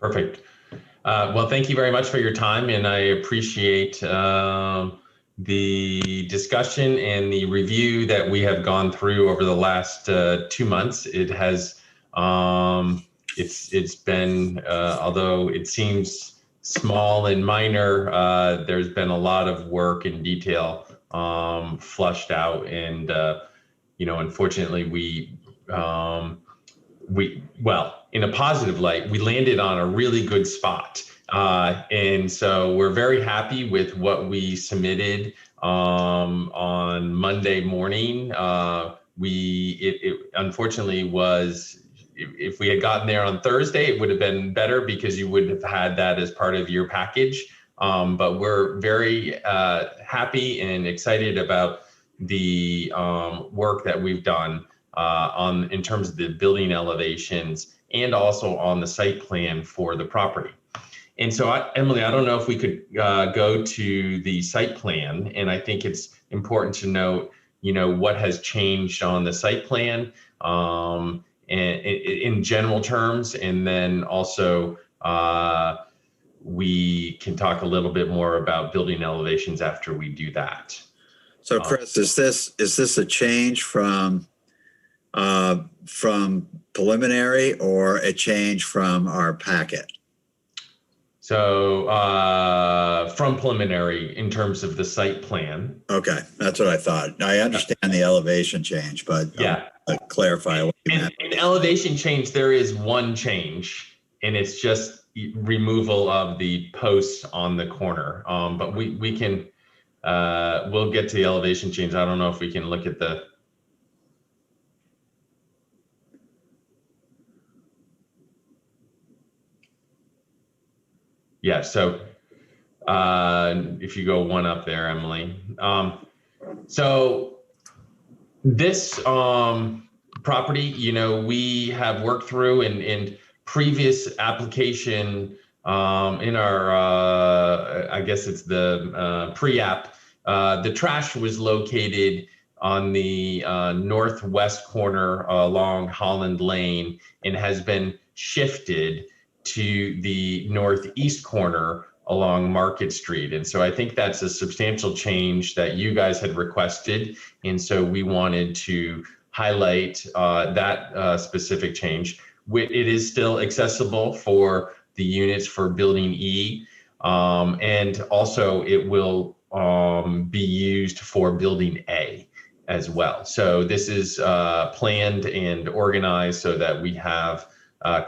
Perfect. Well, thank you very much for your time, and I appreciate the discussion and the review that we have gone through over the last 2 months. It has, it's been, although it seems small and minor, there's been a lot of work and detail flushed out, and you know, unfortunately, well, in a positive light, we landed on a really good spot. And so we're very happy with what we submitted on Monday morning. It unfortunately was, if we had gotten there on Thursday, it would have been better because you would have had that as part of your package. But we're very happy and excited about the work that we've done in terms of the building elevations and also on the site plan for the property. And so, Emily, I don't know if we could go to the site plan, and I think it's important to note, what has changed on the site plan and in general terms, and then also we can talk a little bit more about building elevations after we do that. So, Chris, is this a change from preliminary or a change from our packet? So from preliminary in terms of the site plan. Okay, that's what I thought. I understand the elevation change, but yeah, clarify what you meant. In elevation change, there is one change, and it's just removal of the posts on the corner. But we can we'll get to the elevation change. I don't know if we can look at the. Yeah, so if you go one up there, Emily. So this property, we have worked through in previous application in our, I guess it's the pre-app, the trash was located on the northwest corner along Holland Lane and has been shifted to the northeast corner along Market Street. And so I think that's a substantial change that you guys had requested. And so we wanted to highlight that specific change. It is still accessible for the units for Building E. And also it will be used for Building A as well. So this is planned and organized so that we have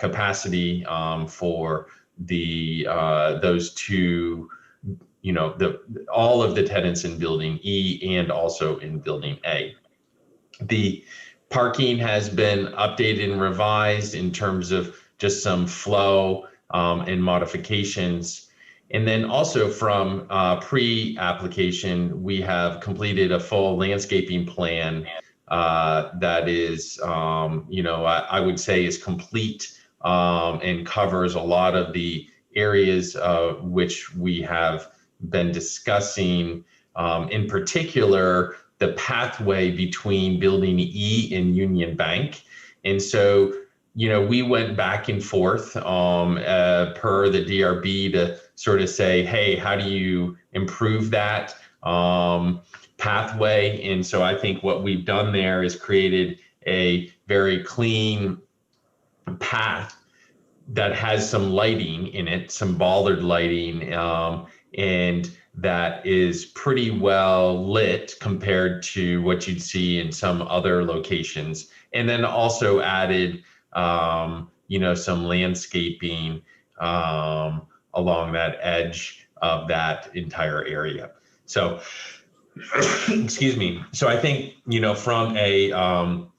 capacity for the those two, all of the tenants in Building E and also in Building A. The parking has been updated and revised in terms of just some flow and modifications. And then also from pre-application, we have completed a full landscaping plan that is, I would say is complete and covers a lot of the areas which we have been discussing, in particular, the pathway between Building E and Union Bank. And so, we went back and forth per the DRB to sort of say, hey, how do you improve that pathway? And so I think what we've done there is created a very clean path that has some lighting in it, some bollard lighting, and that is pretty well lit compared to what you'd see in some other locations. And then also added, some landscaping along that edge of that entire area. So, excuse me. So I think, from an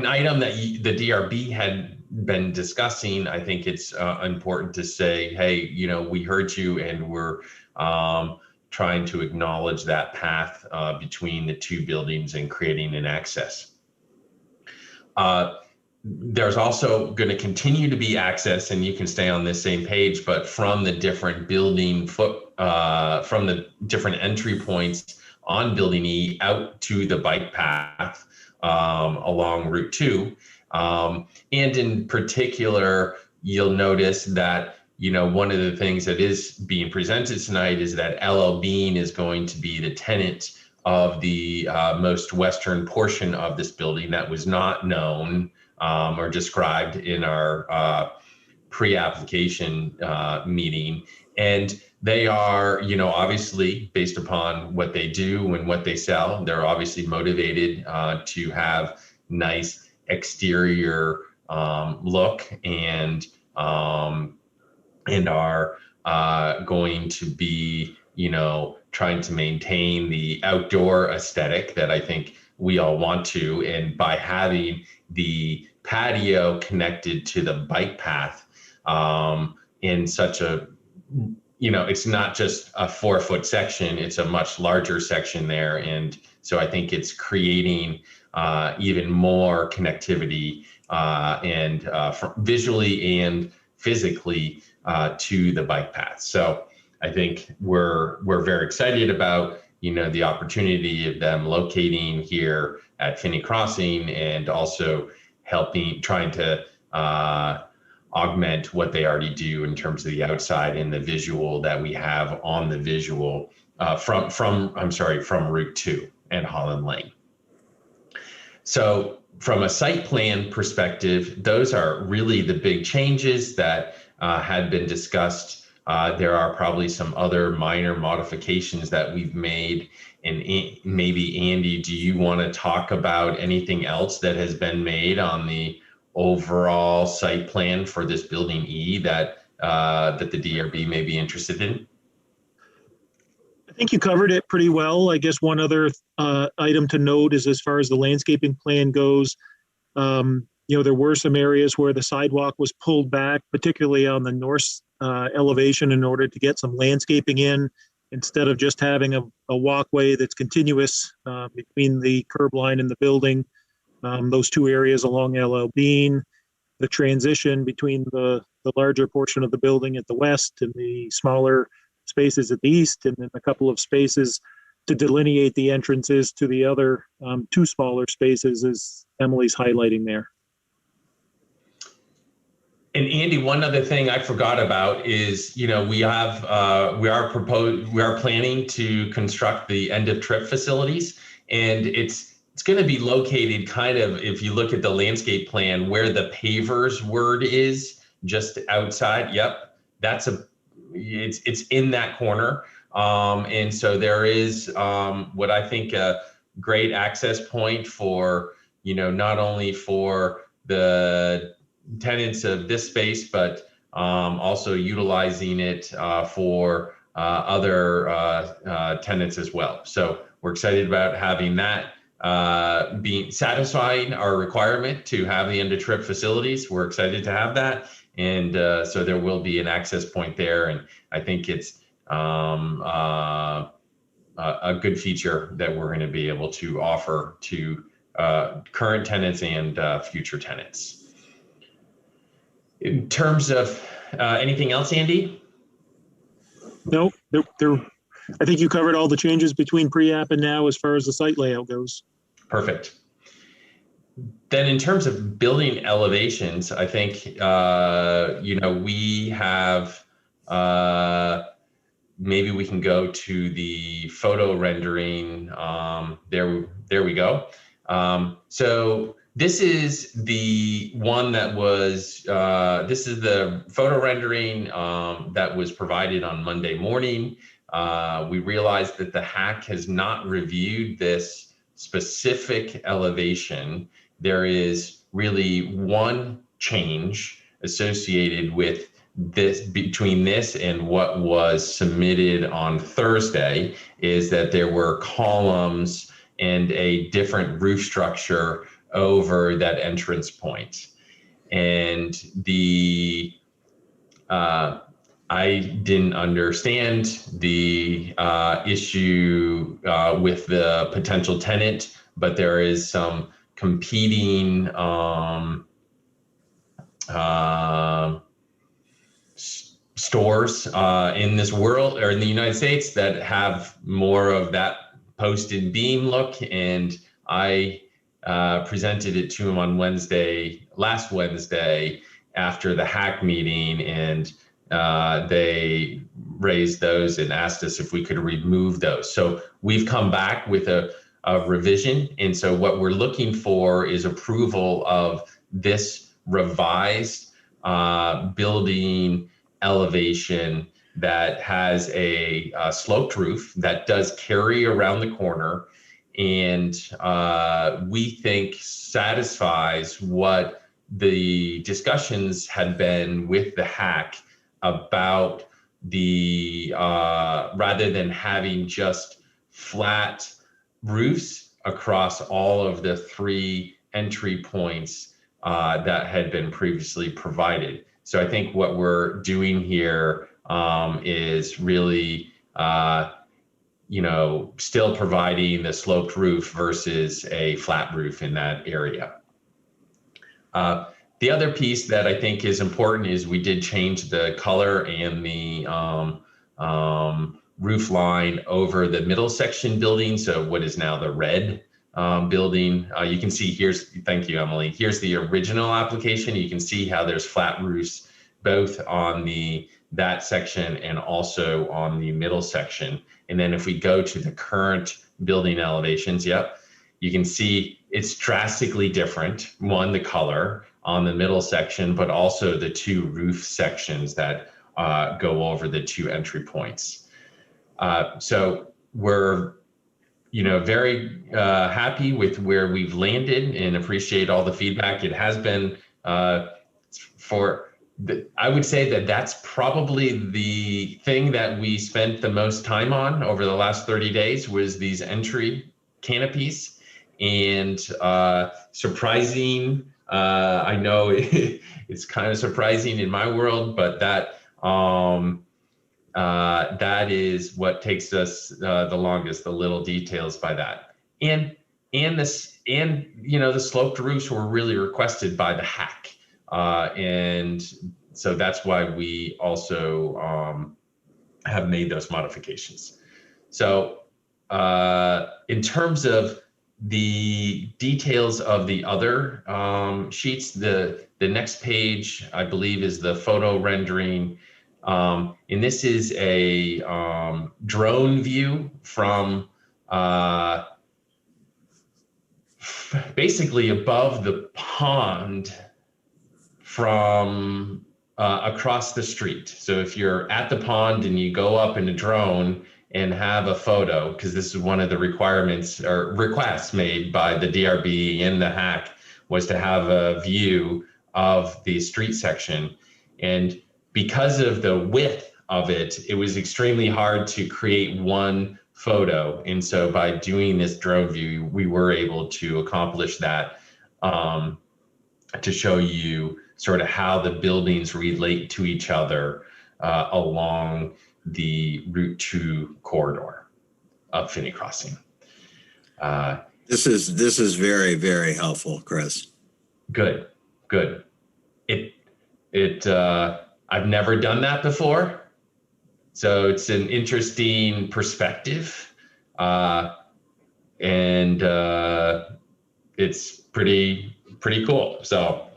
item that the DRB had been discussing, I think it's important to say, hey, we heard you and we're trying to acknowledge that path between the two buildings and creating an access. There's also going to continue to be access, and you can stay on this same page, but from the different building from the different entry points on Building E out to the bike path along Route 2. And in particular, you'll notice that, one of the things that is being presented tonight is that LL Bean is going to be the tenant of the most western portion of this building that was not known or described in our pre-application meeting. And they are, obviously based upon what they do and what they sell, they're obviously motivated to have nice exterior look and are going to be, trying to maintain the outdoor aesthetic that I think we all want to. And by having the patio connected to the bike path in such a it's not just a 4-foot section, it's a much larger section there. And so I think it's creating even more connectivity and visually and physically to the bike path. So I think we're very excited about, the opportunity of them locating here at Finney Crossing and also trying to augment what they already do in terms of the outside and the visual that we have on the visual from Route 2 and Holland Lane. So from a site plan perspective, those are really the big changes that had been discussed. There are probably some other minor modifications that we've made. And maybe Andy, do you want to talk about anything else that has been made on the overall site plan for this building E that the DRB may be interested in? I think you covered it pretty well. I guess one other item to note is as far as the landscaping plan goes, there were some areas where the sidewalk was pulled back, particularly on the north elevation, in order to get some landscaping in, instead of just having a walkway that's continuous between the curb line and the building. Those two areas along LL Bean, the transition between the larger portion of the building at the west and the smaller spaces at the east, and then a couple of spaces to delineate the entrances to the other two smaller spaces, as Emily's highlighting there. And Andy, one other thing I forgot about is, we are planning to construct the end of trip facilities, and it's going to be located kind of, if you look at the landscape plan, where the pavers word is, just outside. Yep, it's in that corner. And so there is what I think a great access point for, not only for the tenants of this space, but also utilizing it for other tenants as well. So we're excited about having that being satisfying our requirement to have the end of trip facilities. We're excited to have that. And so there will be an access point there. And I think it's a good feature that we're going to be able to offer to current tenants and future tenants. In terms of anything else, Andy? No, I think you covered all the changes between pre-app and now as far as the site layout goes. Perfect. Then in terms of building elevations, I think, we have, maybe we can go to the photo rendering. There we go. So this is the one that was, this is the photo rendering that was provided on Monday morning. We realized that the hack has not reviewed this specific elevation. There is really one change associated with this, between this and what was submitted on Thursday, is that there were columns and a different roof structure over that entrance point. And I didn't understand the issue with the potential tenant, but there is some competing stores in this world, or in the United States, that have more of that posted beam look. And I presented it to him on last Wednesday after the hack meeting, and they raised those and asked us if we could remove those. So we've come back with a revision. And so what we're looking for is approval of this revised building elevation that has a sloped roof that does carry around the corner, and we think satisfies what the discussions had been with the hack about the rather than having just flat roofs across all of the 3 entry points that had been previously provided. So I think what we're doing here is really, still providing the sloped roof versus a flat roof in that area. The other piece that I think is important is we did change the color and the roof line over the middle section building. So what is now the red building. You can see thank you, Emily. Here's the original application. You can see how there's flat roofs both on that section and also on the middle section. And then if we go to the current building elevations, you can see it's drastically different. One, the color on the middle section, but also the two roof sections that go over the two entry points. So we're very happy with where we've landed and appreciate all the feedback. It has been I would say that's probably the thing that we spent the most time on over the last 30 days was these entry canopies, and surprising. I know it's kind of surprising in my world, but that is what takes us the longest, the little details by that. And the sloped roofs were really requested by the hack. And so that's why we also have made those modifications. So in terms of the details of the other sheets, the next page, I believe, is the photo rendering. And this is a drone view from basically above the pond from across the street. So if you're at the pond and you go up in a drone and have a photo, because this is one of the requirements or requests made by the DRB and the hack, was to have a view of the street section. And because of the width of it, it was extremely hard to create one photo. And so by doing this drone view, we were able to accomplish that, to show you sort of how the buildings relate to each other along the Route 2 corridor of Finney Crossing. This is very, very helpful, Chris. Good. I've never done that before, so it's an interesting perspective, and it's pretty cool. So,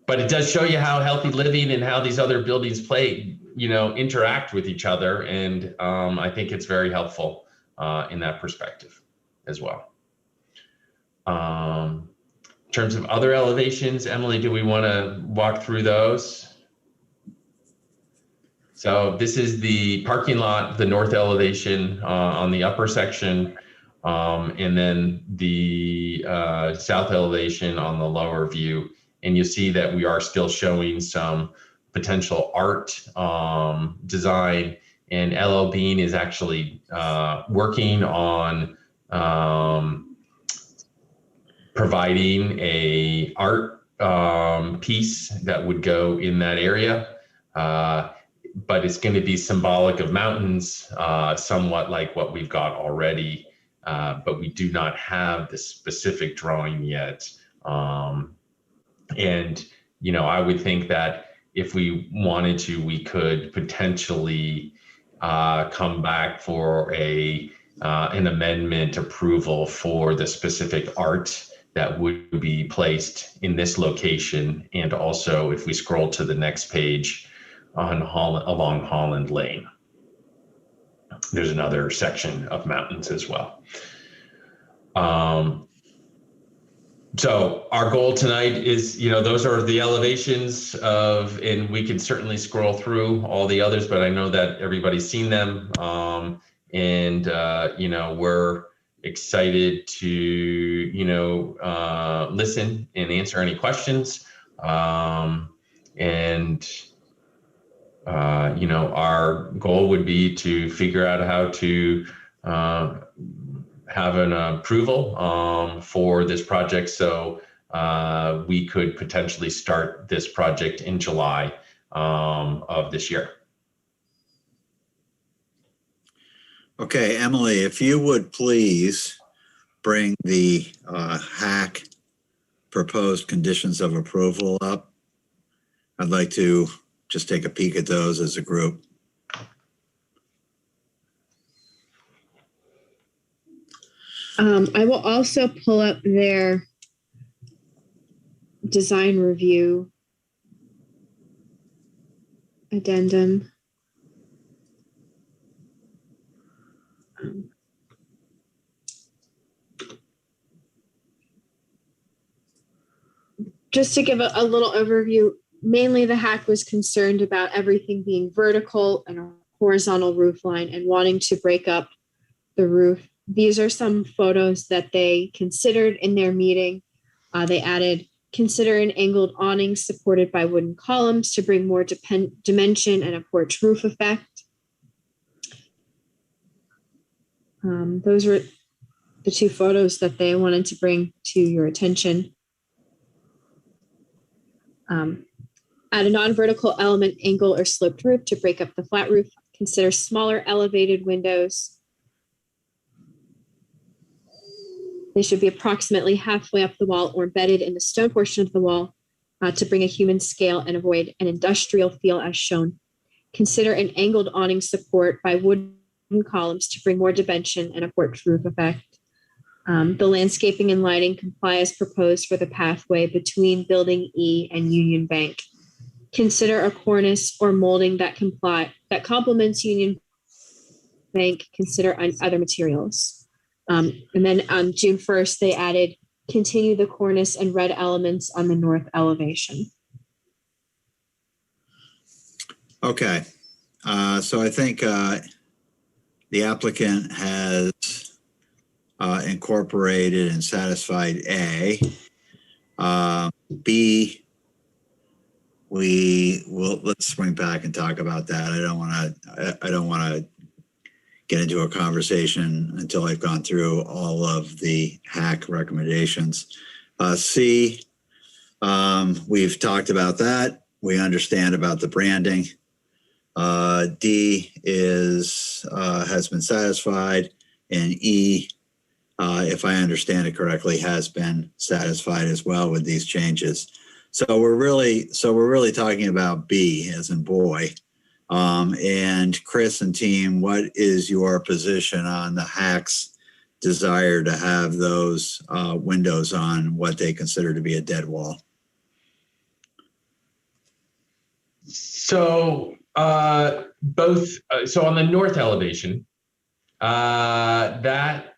but it does show you how healthy living and how these other buildings interact with each other, and I think it's very helpful in that perspective as well. In terms of other elevations, Emily, do we want to walk through those? So this is the parking lot, the north elevation on the upper section, and then the south elevation on the lower view. And you see that we are still showing some potential art design, and LL Bean is actually working on providing a art piece that would go in that area, but it's going to be symbolic of mountains, somewhat like what we've got already, but we do not have the specific drawing yet. And I would think that if we wanted to, we could potentially come back for an amendment approval for the specific art that would be placed in this location. And also, if we scroll to the next page along Holland Lane, there's another section of mountains as well. So our goal tonight is, those are the elevations and we can certainly scroll through all the others, but I know that everybody's seen them. We're excited to, listen and answer any questions. Our goal would be to figure out how to have an approval for this project, so we could potentially start this project in July of this year. Okay, Emily, if you would please bring the HAC proposed conditions of approval up. I'd like to just take a peek at those as a group. I will also pull up their design review addendum. Just to give a little overview, mainly the HAC was concerned about everything being vertical and a horizontal roof line and wanting to break up the roof. These are some photos that they considered in their meeting. They added, consider an angled awning supported by wooden columns to bring more dimension and a porch roof effect. Those were the two photos that they wanted to bring to your attention. Add a non-vertical element, angle, or sloped roof to break up the flat roof. Consider smaller elevated windows. They should be approximately halfway up the wall or embedded in the stone portion of the wall to bring a human scale and avoid an industrial feel as shown. Consider an angled awning support by wooden columns to bring more dimension and a porch roof effect. The landscaping and lighting comply as proposed for the pathway between Building E and Union Bank. Consider a cornice or molding that complements Union Bank. Consider other materials. And then on June 1st, they added, continue the cornice and red elements on the north elevation. Okay. So I think the applicant has incorporated and satisfied A. B, let's swing back and talk about that. I don't want to get into a conversation until I've gone through all of the HAC recommendations. C, we've talked about that. We understand about the branding. D has been satisfied, and E, if I understand it correctly, has been satisfied as well with these changes. So we're really talking about B as in boy. And Chris and team, what is your position on the HAC's desire to have those windows on what they consider to be a dead wall? So both. So on the north elevation, that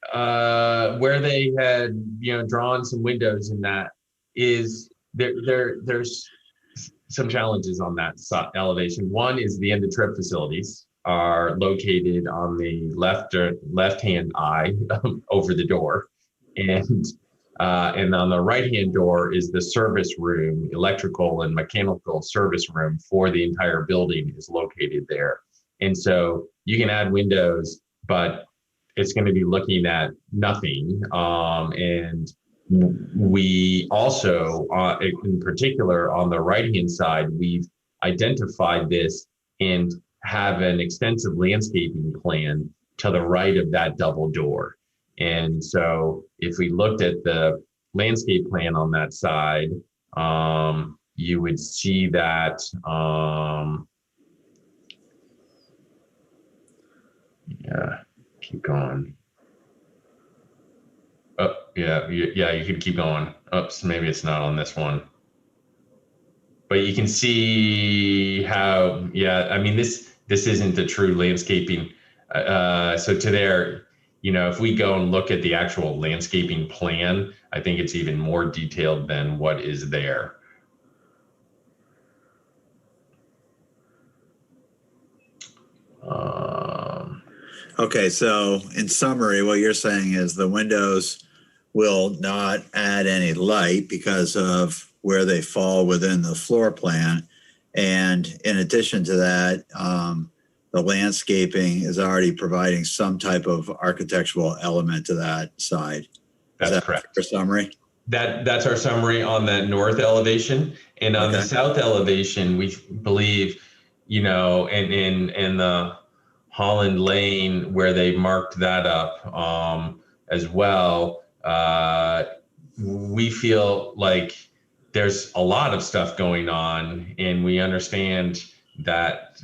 where they had drawn some windows in that is there's some challenges on that elevation. One is the end of trip facilities are located on the left-hand eye over the door, and on the right-hand door is the service room, electrical and mechanical service room for the entire building is located there. And so you can add windows, but it's going to be looking at nothing. And we also, in particular, on the right-hand side, we've identified this and have an extensive landscaping plan to the right of that double door. And so if we looked at the landscape plan on that side, you would see that, yeah, keep going. Oh, yeah, you could keep going. Oops, maybe it's not on this one. But you can see how, yeah, I mean, this isn't a true landscaping. So to there, if we go and look at the actual landscaping plan, I think it's even more detailed than what is there. Okay, so in summary, what you're saying is the windows will not add any light because of where they fall within the floor plan. And in addition to that, the landscaping is already providing some type of architectural element to that side. That's correct. For summary? That's our summary on that north elevation. And on the south elevation, we believe, in the Holland Lane where they marked that up as well, we feel like there's a lot of stuff going on, and we understand that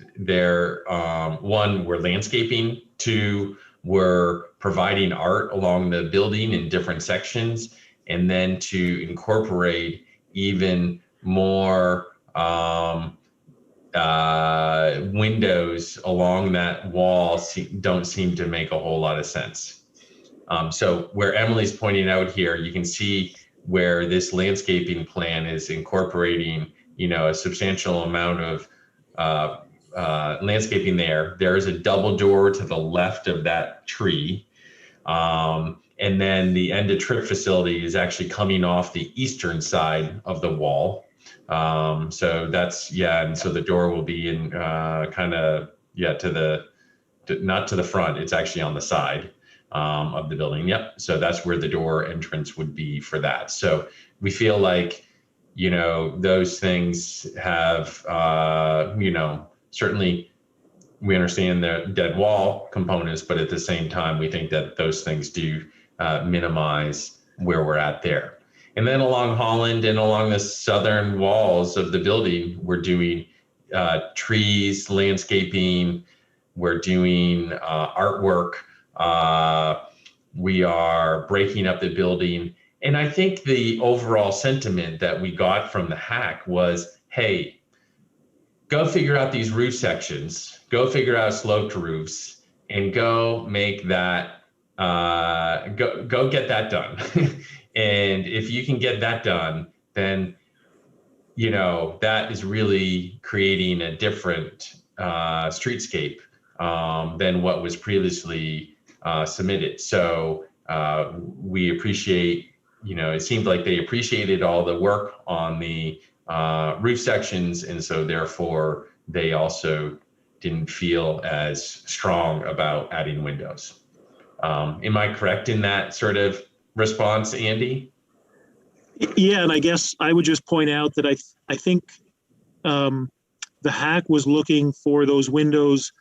one, we're landscaping, two, we're providing art along the building in different sections, and then to incorporate even more windows along that wall don't seem to make a whole lot of sense. So where Emily's pointing out here, you can see where this landscaping plan is incorporating, a substantial amount of landscaping there. There is a double door to the left of that tree. And then the end of trip facility is actually coming off the eastern side of the wall. So that's, and so the door will be in not to the front, it's actually on the side of the building. Yep. So that's where the door entrance would be for that. So we feel like, those things have, certainly we understand the dead wall components, but at the same time, we think that those things do minimize where we're at there. And then along Holland and along the southern walls of the building, we're doing trees, landscaping, we're doing artwork. We are breaking up the building. And I think the overall sentiment that we got from the hack was, hey, go figure out these roof sections, go figure out sloped roofs, and go make that, go get that done. And if you can get that done, then, that is really creating a different streetscape than what was previously submitted. So we appreciate, it seemed like they appreciated all the work on the roof sections. And so therefore they also didn't feel as strong about adding windows. Am I correct in that sort of response, Andy? Yeah, and I guess I would just point out that I think the hack was looking for those windows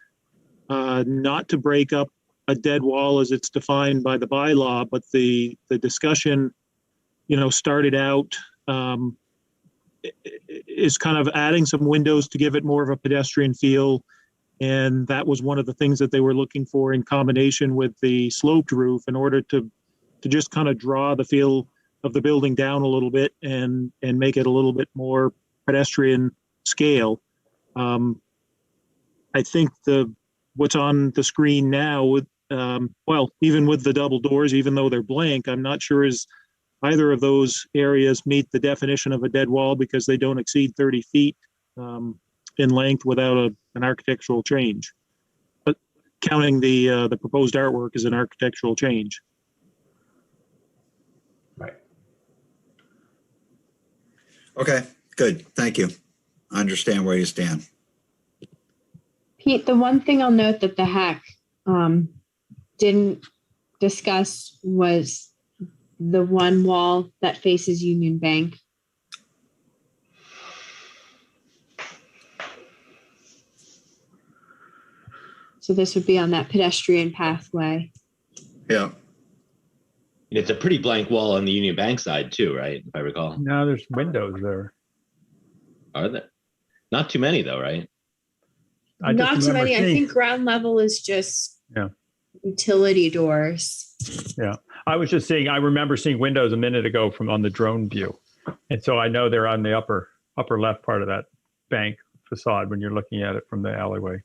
not to break up a dead wall as it's defined by the bylaw, but the discussion, started out is kind of adding some windows to give it more of a pedestrian feel. And that was one of the things that they were looking for in combination with the sloped roof in order to just kind of draw the feel of the building down a little bit and make it a little bit more pedestrian scale. I think what's on the screen now with, even with the double doors, even though they're blank, I'm not sure is either of those areas meet the definition of a dead wall because they don't exceed 30 feet in length without an architectural change. But counting the proposed artwork as an architectural change. Right. Okay, good. Thank you. I understand where you stand. Pete, the one thing I'll note that the hack didn't discuss was the one wall that faces Union Bank. So this would be on that pedestrian pathway. Yeah. It's a pretty blank wall on the Union Bank side too, right? If I recall. No, there's windows there. Are there? Not too many though, right? Not too many. I think ground level is just utility doors. Yeah. I was just seeing, I remember seeing windows a minute ago from on the drone view. And so I know they're on the upper left part of that bank facade when you're looking at it from the alleyway.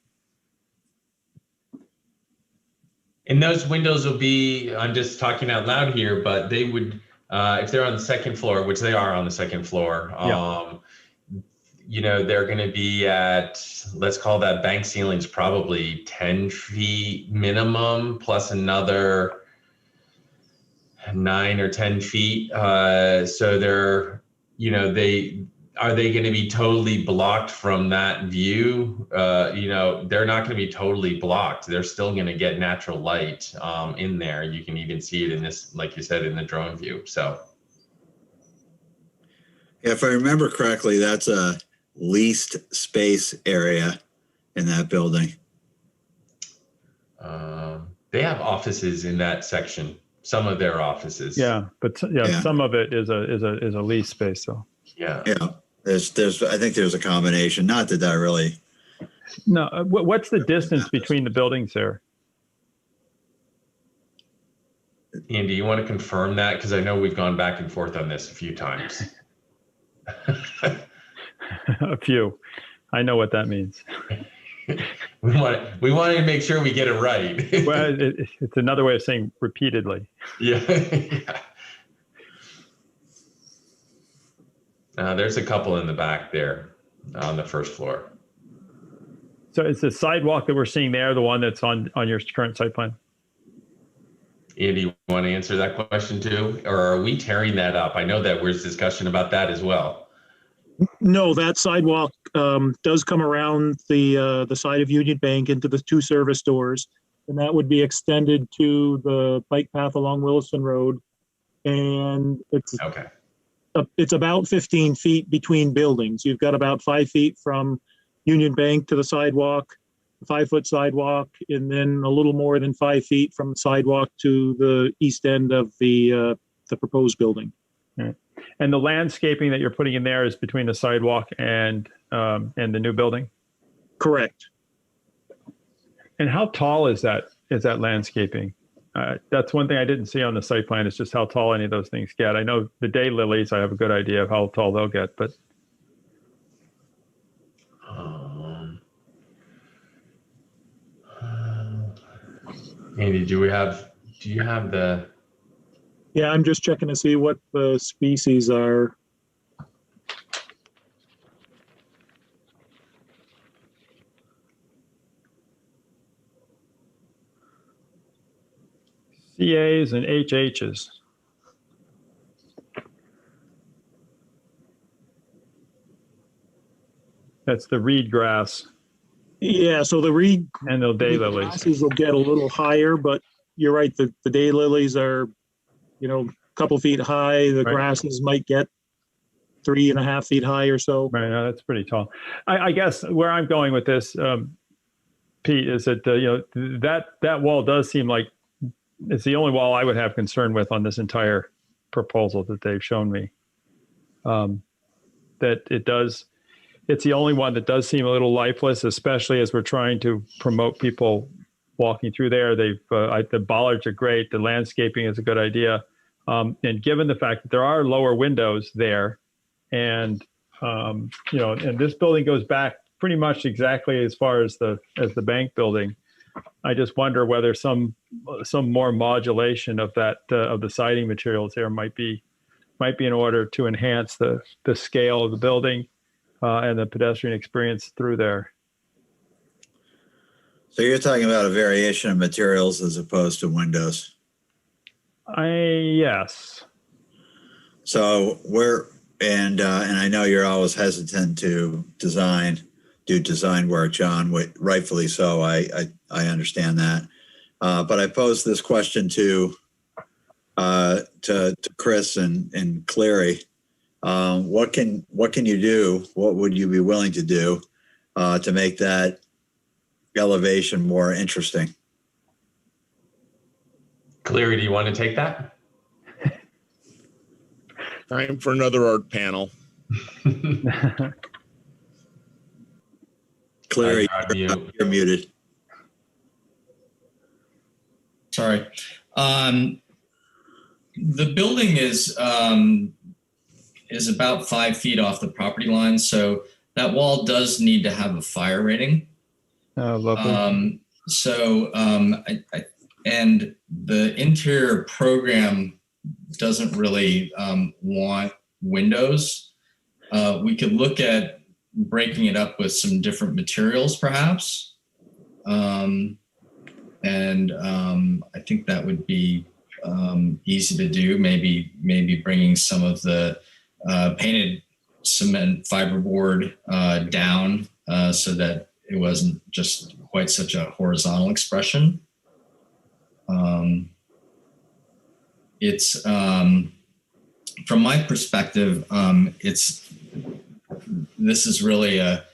And those windows will be, I'm just talking out loud here, but they would, if they're on the second floor, which they are on the second floor, they're going to be at, let's call that bank ceilings, probably 10 feet minimum, plus another 9 or 10 feet. So they're, are they going to be totally blocked from that view? They're not going to be totally blocked. They're still going to get natural light in there. You can even see it in this, like you said, in the drone view. So If I remember correctly, that's a leased space area in that building. They have offices in that section. Some of their offices. Yeah, but some of it is a lease space. So Yeah. There's I think there's a combination. Not that really. No. What's the distance between the buildings there? Andy, you want to confirm that? Because I know we've gone back and forth on this a few times. A few. I know what that means. We want to make sure we get it right. Well, it's another way of saying repeatedly. Yeah. There's a couple in the back there on the first floor. So is the sidewalk that we're seeing there the one that's on your current site plan? Andy, you want to answer that question too? Or are we tearing that up? I know that there's discussion about that as well. No, that sidewalk does come around the side of Union Bank into the two service doors, and that would be extended to the bike path along Williston Road. And it's about 15 feet between buildings. You've got about 5 feet from Union Bank to the sidewalk, 5-foot sidewalk, and then a little more than 5 feet from the sidewalk to the east end of the proposed building. Right. And the landscaping that you're putting in there is between the sidewalk and the new building? Correct. And how tall is that landscaping? That's one thing I didn't see on the site plan, is just how tall any of those things get. I know the daylilies, I have a good idea of how tall they'll get, but. Andy, do you have the? Yeah, I'm just checking to see what the species are. CAs and HHs. That's the reed grass. Yeah, so the reed and the daylilies grasses will get a little higher, but you're right. The daylilies are, a couple feet high. The grasses might get 3.5 feet high or so. Right, no, that's pretty tall. I guess where I'm going with this, Pete, is that that wall does seem like it's the only wall I would have concern with on this entire proposal that they've shown me. That it's the only one that does seem a little lifeless, especially as we're trying to promote people walking through there. The bollards are great. The landscaping is a good idea. And given the fact that there are lower windows there, and and this building goes back pretty much exactly as far as the bank building, I just wonder whether some more modulation of that of the siding materials there might be in order to enhance the scale of the building and the pedestrian experience through there. So you're talking about a variation of materials as opposed to windows. Yes. So and I know you're always hesitant to do design work, John, rightfully so. I understand that. But I posed this question to Chris and Cleary. What can you do? What would you be willing to do to make that elevation more interesting? Cleary, do you want to take that? Time for another art panel. Cleary, you're muted. Sorry. The building is about 5 feet off the property line, so that wall does need to have a fire rating. Oh, lovely. And the interior program doesn't really want windows. We could look at breaking it up with some different materials, perhaps. I think that would be easy to do. Maybe bringing some of the painted cement fiberboard down so that it wasn't just quite such a horizontal expression. It's from my perspective, this is really a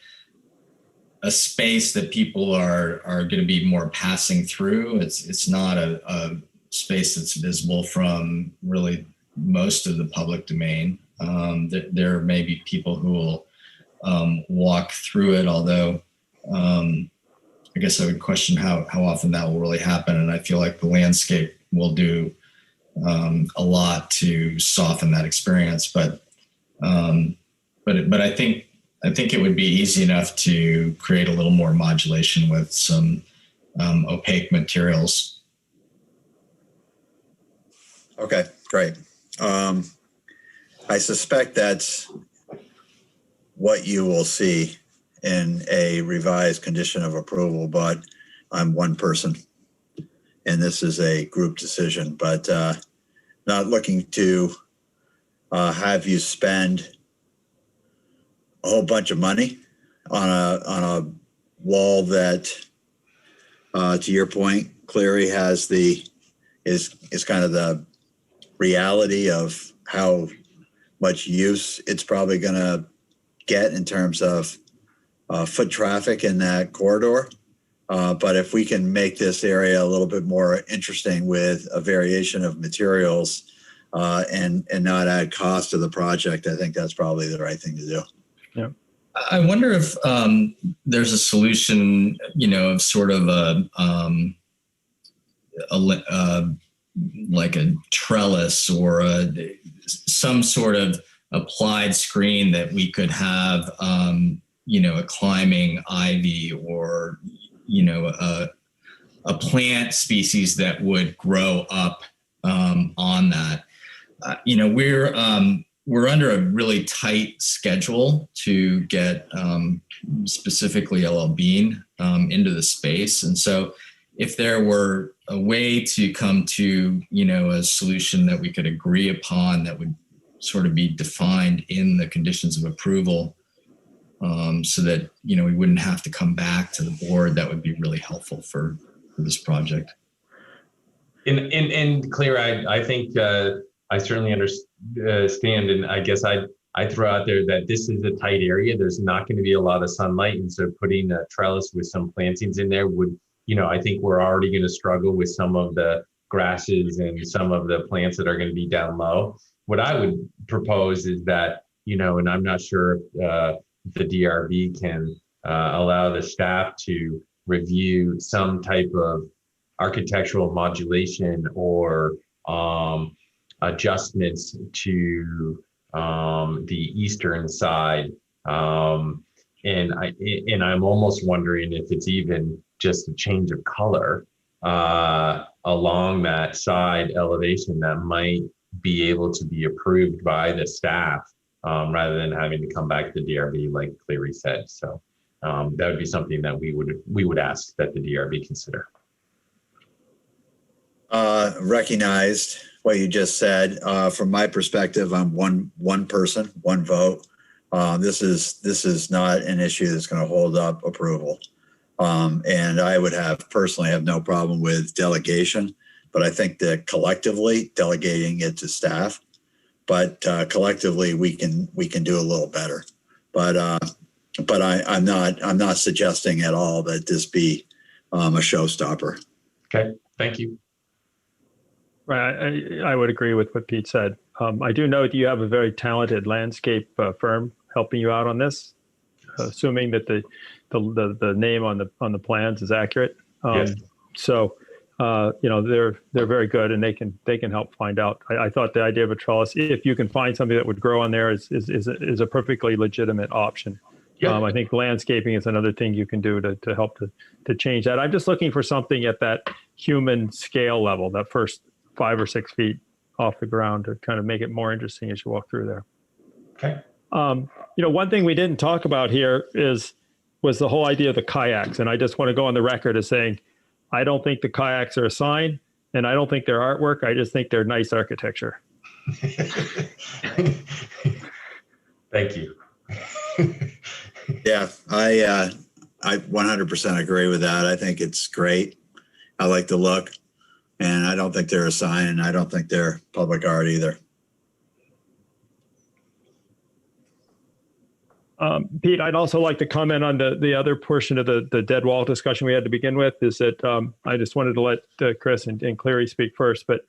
space that people are going to be more passing through. It's not a space that's visible from really most of the public domain. There may be people who will walk through it, although I guess I would question how often that will really happen. And I feel like the landscape will do a lot to soften that experience. But I think it would be easy enough to create a little more modulation with some opaque materials. Okay, great. I suspect that's what you will see in a revised condition of approval, but I'm one person and this is a group decision, but not looking to have you spend a whole bunch of money on a wall that, to your point, Cleary has is kind of the reality of how much use it's probably going to get in terms of foot traffic in that corridor. But if we can make this area a little bit more interesting with a variation of materials and not add cost to the project, I think that's probably the right thing to do. Yeah. I wonder if there's a solution, of sort of like a trellis or some sort of applied screen that we could have, a climbing ivy or, a plant species that would grow up on that. We're under a really tight schedule to get specifically LL Bean into the space. And so if there were a way to come to, a solution that we could agree upon that would sort of be defined in the conditions of approval, so that, we wouldn't have to come back to the board, that would be really helpful for this project. And Claire, I think I certainly understand, and I guess I'd throw out there that this is a tight area. There's not going to be a lot of sunlight, and so putting a trellis with some plantings in there would, I think we're already going to struggle with some of the grasses and some of the plants that are going to be down low. What I would propose is that, and I'm not sure if the DRB can allow the staff to review some type of architectural modulation or adjustments to the eastern side, and I'm almost wondering if it's even just a change of color along that side elevation that might be able to be approved by the staff rather than having to come back to the DRB, like Cleary said. So that would be something that we would ask that the DRB consider. Recognized what you just said. From my perspective, I'm one person, one vote. This is not an issue that's going to hold up approval. And I would personally have no problem with delegation, but I think that collectively delegating it to staff, but collectively we can do a little better. But I'm not suggesting at all that this be a showstopper. Okay, thank you. Right, I would agree with what Pete said. I do know that you have a very talented landscape firm helping you out on this, assuming that the name on the plans is accurate. Yes. So, they're very good, and they can help find out. I thought the idea of a trellis, if you can find something that would grow on there, is a perfectly legitimate option. Yeah. I think landscaping is another thing you can do to help to change that. I'm just looking for something at that human scale level, that first 5 or 6 feet off the ground, to kind of make it more interesting as you walk through there. Okay. One thing we didn't talk about here was the whole idea of the kayaks. And I just want to go on the record as saying, I don't think the kayaks are a sign, and I don't think they're artwork. I just think they're nice architecture. Thank you. Yeah, I 100% agree with that. I think it's great. I like the look, and I don't think they're a sign, and I don't think they're public art either. Pete, I'd also like to comment on the other portion of the dead wall discussion we had to begin with. Is that I just wanted to let Chris and Cleary speak first, but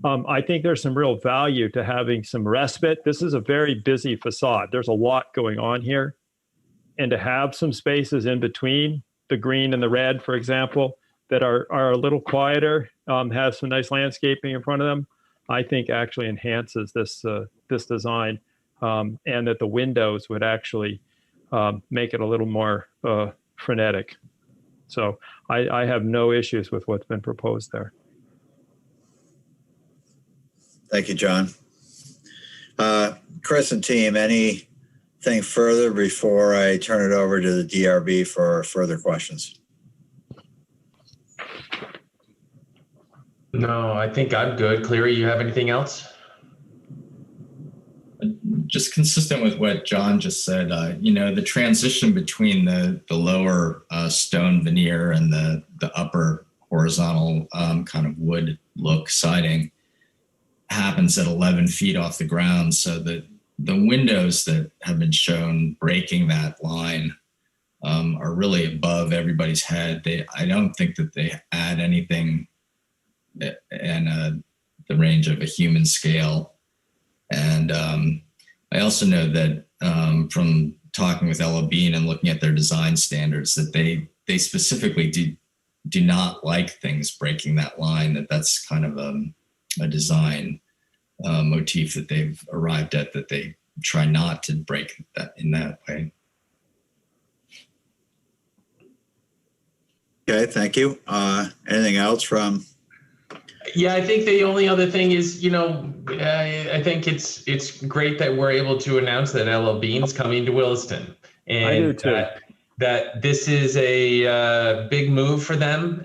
I think there's some real value to having some respite. This is a very busy facade. There's a lot going on here, and to have some spaces in between the green and the red, for example, that are a little quieter, have some nice landscaping in front of them, I think actually enhances this design. And that the windows would actually make it a little more frenetic. So I have no issues with what's been proposed there. Thank you, John. Chris and team, anything further before I turn it over to the DRB for further questions? No, I think I'm good. Cleary, you have anything else? Just consistent with what John just said, the transition between the lower stone veneer and the upper horizontal kind of wood look siding happens at 11 feet off the ground, so that the windows that have been shown breaking that line are really above everybody's head. I don't think that they add anything in the range of a human scale. And I also know that from talking with Ella Bean and looking at their design standards, that they specifically do not like things breaking that line, that's kind of a design motif that they've arrived at, that they try not to break that in that way. Okay, thank you. Anything else from? Yeah, I think the only other thing is, I think it's great that we're able to announce that LL Bean's coming to Williston, and I do too. That this is a big move for them.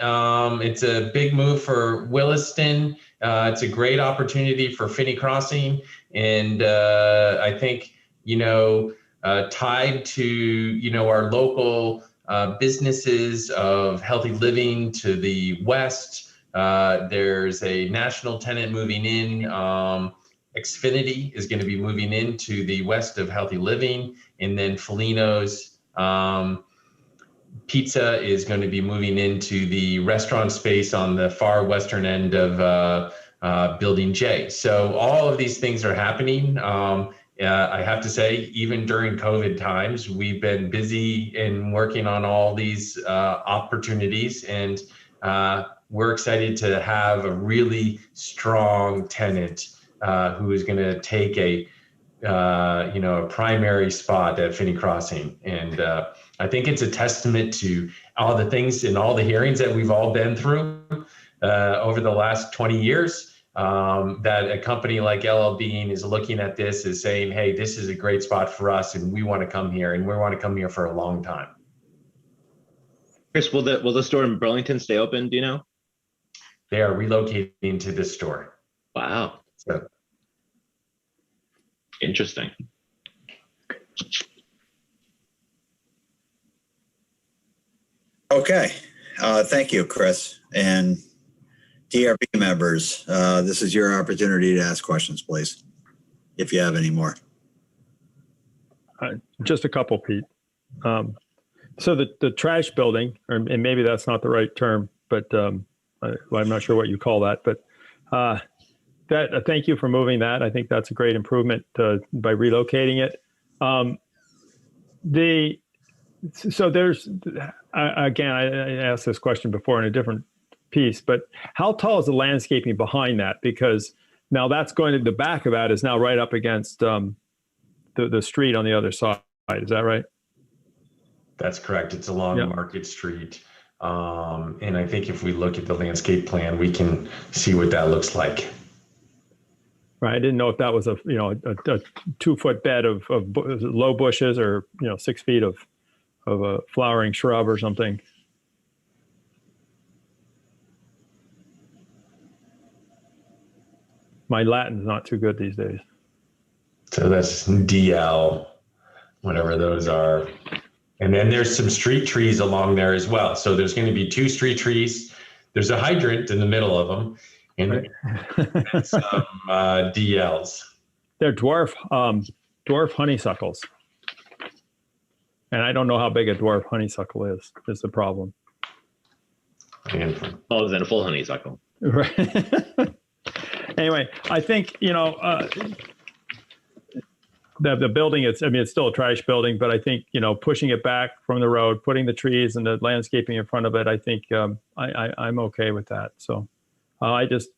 It's a big move for Williston. It's a great opportunity for Finney Crossing, and I think tied to our local businesses of healthy living to the west. There's a national tenant moving in. Xfinity is going to be moving into the west of healthy living, and then Felino's Pizza is going to be moving into the restaurant space on the far western end of Building J. So all of these things are happening. I have to say, even during COVID times, we've been busy in working on all these opportunities, and we're excited to have a really strong tenant who is going to take a primary spot at Finney Crossing. And I think it's a testament to all the things and all the hearings that we've all been through over the last 20 years, that a company like LL Bean is looking at this as saying, hey, this is a great spot for us, and we want to come here, and we want to come here for a long time. Chris, will the store in Burlington stay open? Do you know? They are relocating to this store. Wow. So interesting. Okay, thank you, Chris. And DRB members, this is your opportunity to ask questions, please, if you have any more. Just a couple, Pete. So the trash building, and maybe that's not the right term, but I'm not sure what you call that, but thank you for moving that. I think that's a great improvement by relocating it. So there's, again, I asked this question before in a different piece, but how tall is the landscaping behind that? Because now that's going to, the back of that is now right up against the street on the other side. Is that right? That's correct. It's along Market Street. And I think if we look at the landscape plan, we can see what that looks like. Right. I didn't know if that was a 2-foot bed of low bushes or 6 feet of a flowering shrub or something. My Latin's not too good these days. So that's DL, whatever those are. And then there's some street trees along there as well. So there's going to be 2 street trees. There's a hydrant in the middle of them, and some DLs. They're dwarf honeysuckles. And I don't know how big a dwarf honeysuckle is the problem. Oh, than a full honeysuckle. Right. Anyway, I think, the building, it's still a trash building, but I think, pushing it back from the road, putting the trees and the landscaping in front of it, I think I'm okay with that. So I just,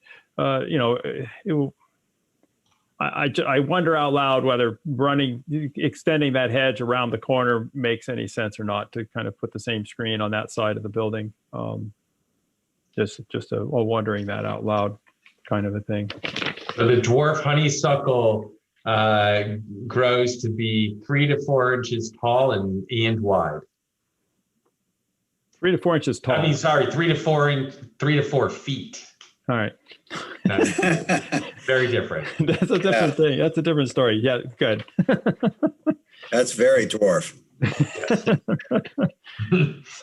I wonder out loud whether extending that hedge around the corner makes any sense or not, to kind of put the same screen on that side of the building. Just wondering that out loud kind of a thing. So the dwarf honeysuckle grows to be 3 to 4 inches tall and wide. 3 to 4 inches tall. 3 to 4 feet. All right. Very different. That's a different thing. That's a different story. Yeah, good. That's very dwarf.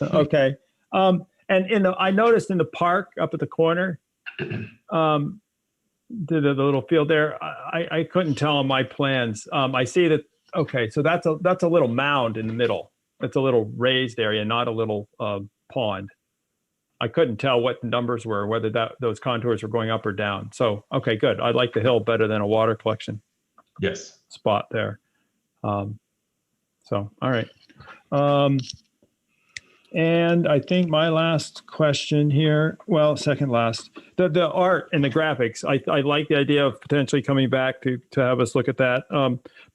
Okay. And I noticed in the park up at the corner, the little field there, I couldn't tell on my plans. I see that. Okay, so that's a little mound in the middle. That's a little raised area, not a little pond. I couldn't tell what the numbers were, whether those contours were going up or down. So, okay, good. I like the hill better than a water collection. Yes. Spot there. So, all right. And I think my last question here, well, second last, the art and the graphics. I like the idea of potentially coming back to have us look at that.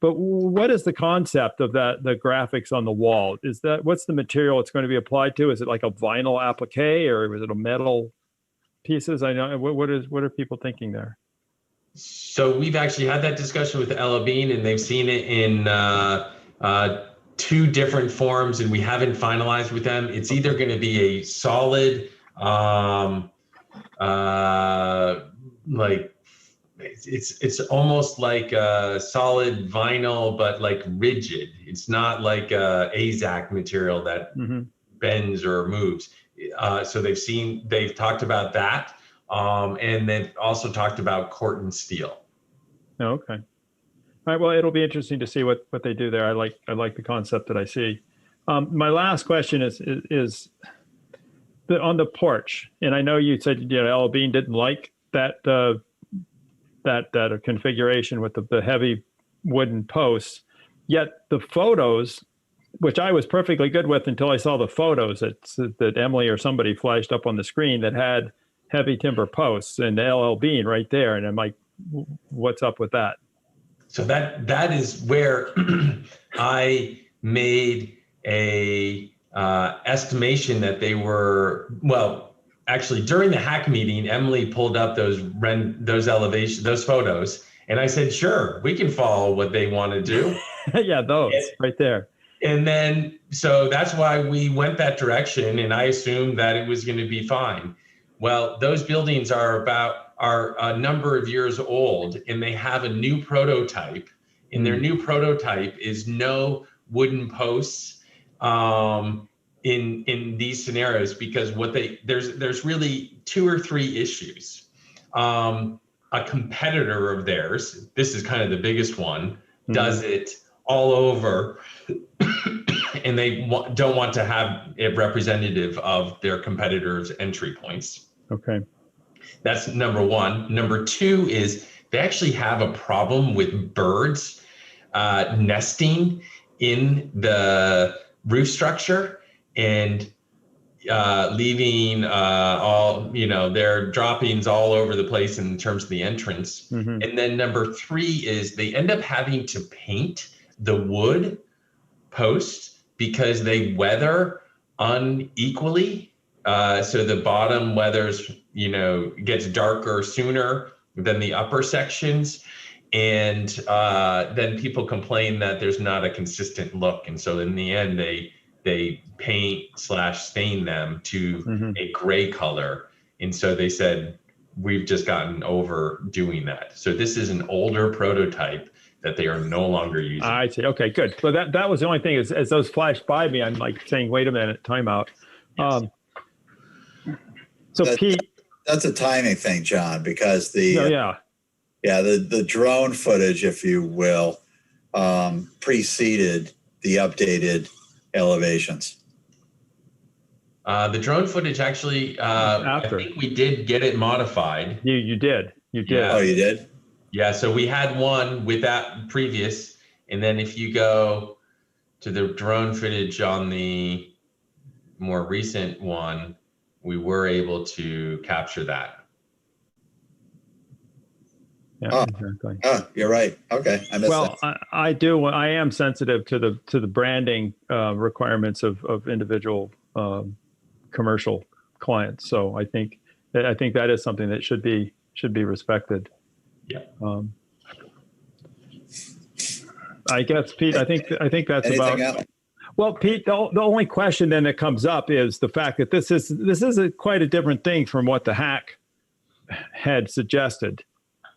But what is the concept of that, the graphics on the wall? What's the material it's going to be applied to? Is it like a vinyl applique, or is it a metal pieces? I know, what are people thinking there? So we've actually had that discussion with Ella Bean, and they've seen it in 2 different forms, and we haven't finalized with them. It's either going to be a solid, like it's almost like a solid vinyl, but like rigid. It's not like a AZAC material that bends or moves. So they've talked about that, and they've also talked about Corten steel. Oh, okay. All right, well, it'll be interesting to see what they do there. I like the concept that I see. My last question is on the porch, and I know you said Ella Bean didn't like that configuration with the heavy wooden posts. Yet the photos, which I was perfectly good with until I saw the photos that Emily or somebody flashed up on the screen that had heavy timber posts and LL Bean right there, and I'm like, what's up with that? So that is where I made a estimation that they were, well, actually during the hack meeting, Emily pulled up those photos, and I said, sure, we can follow what they want to do. Yeah, those right there. And then, so that's why we went that direction, and I assumed that it was going to be fine. Well, those buildings are a number of years old, and they have a new prototype, and their new prototype is no wooden posts in these scenarios, because there's really 2 or 3 issues. A competitor of theirs, this is kind of the biggest one, does it all over, and they don't want to have it representative of their competitors' entry points. Okay. That's number 1. Number 2 is they actually have a problem with birds nesting in the roof structure and leaving all, their droppings all over the place in terms of the entrance. And then number 3 is they end up having to paint the wood posts because they weather unequally. So the bottom weathers, gets darker sooner than the upper sections. And then people complain that there's not a consistent look. And so in the end, they paint/stain them to a gray color. And so they said, we've just gotten over doing that. So this is an older prototype that they are no longer using. I see. Okay, good. So that was the only thing as those flashed by me, I'm like saying, wait a minute, time out. Yes. So Pete, that's a timing thing, John, because the drone footage, if you will, preceded the updated elevations? The drone footage actually, I think we did get it modified. You did. You did. Yeah. Oh, you did? Yeah, so we had one with that previous, and then if you go to the drone footage on the more recent one, we were able to capture that. Yeah, exactly. You're right. Okay, I missed Well, that. I am sensitive to the branding requirements of individual commercial clients. So I think that is something that should be respected. Yeah. I guess, Pete, I think that's Anything about. else? Well, Pete, the only question then that comes up is the fact that this is quite a different thing from what the hack had suggested,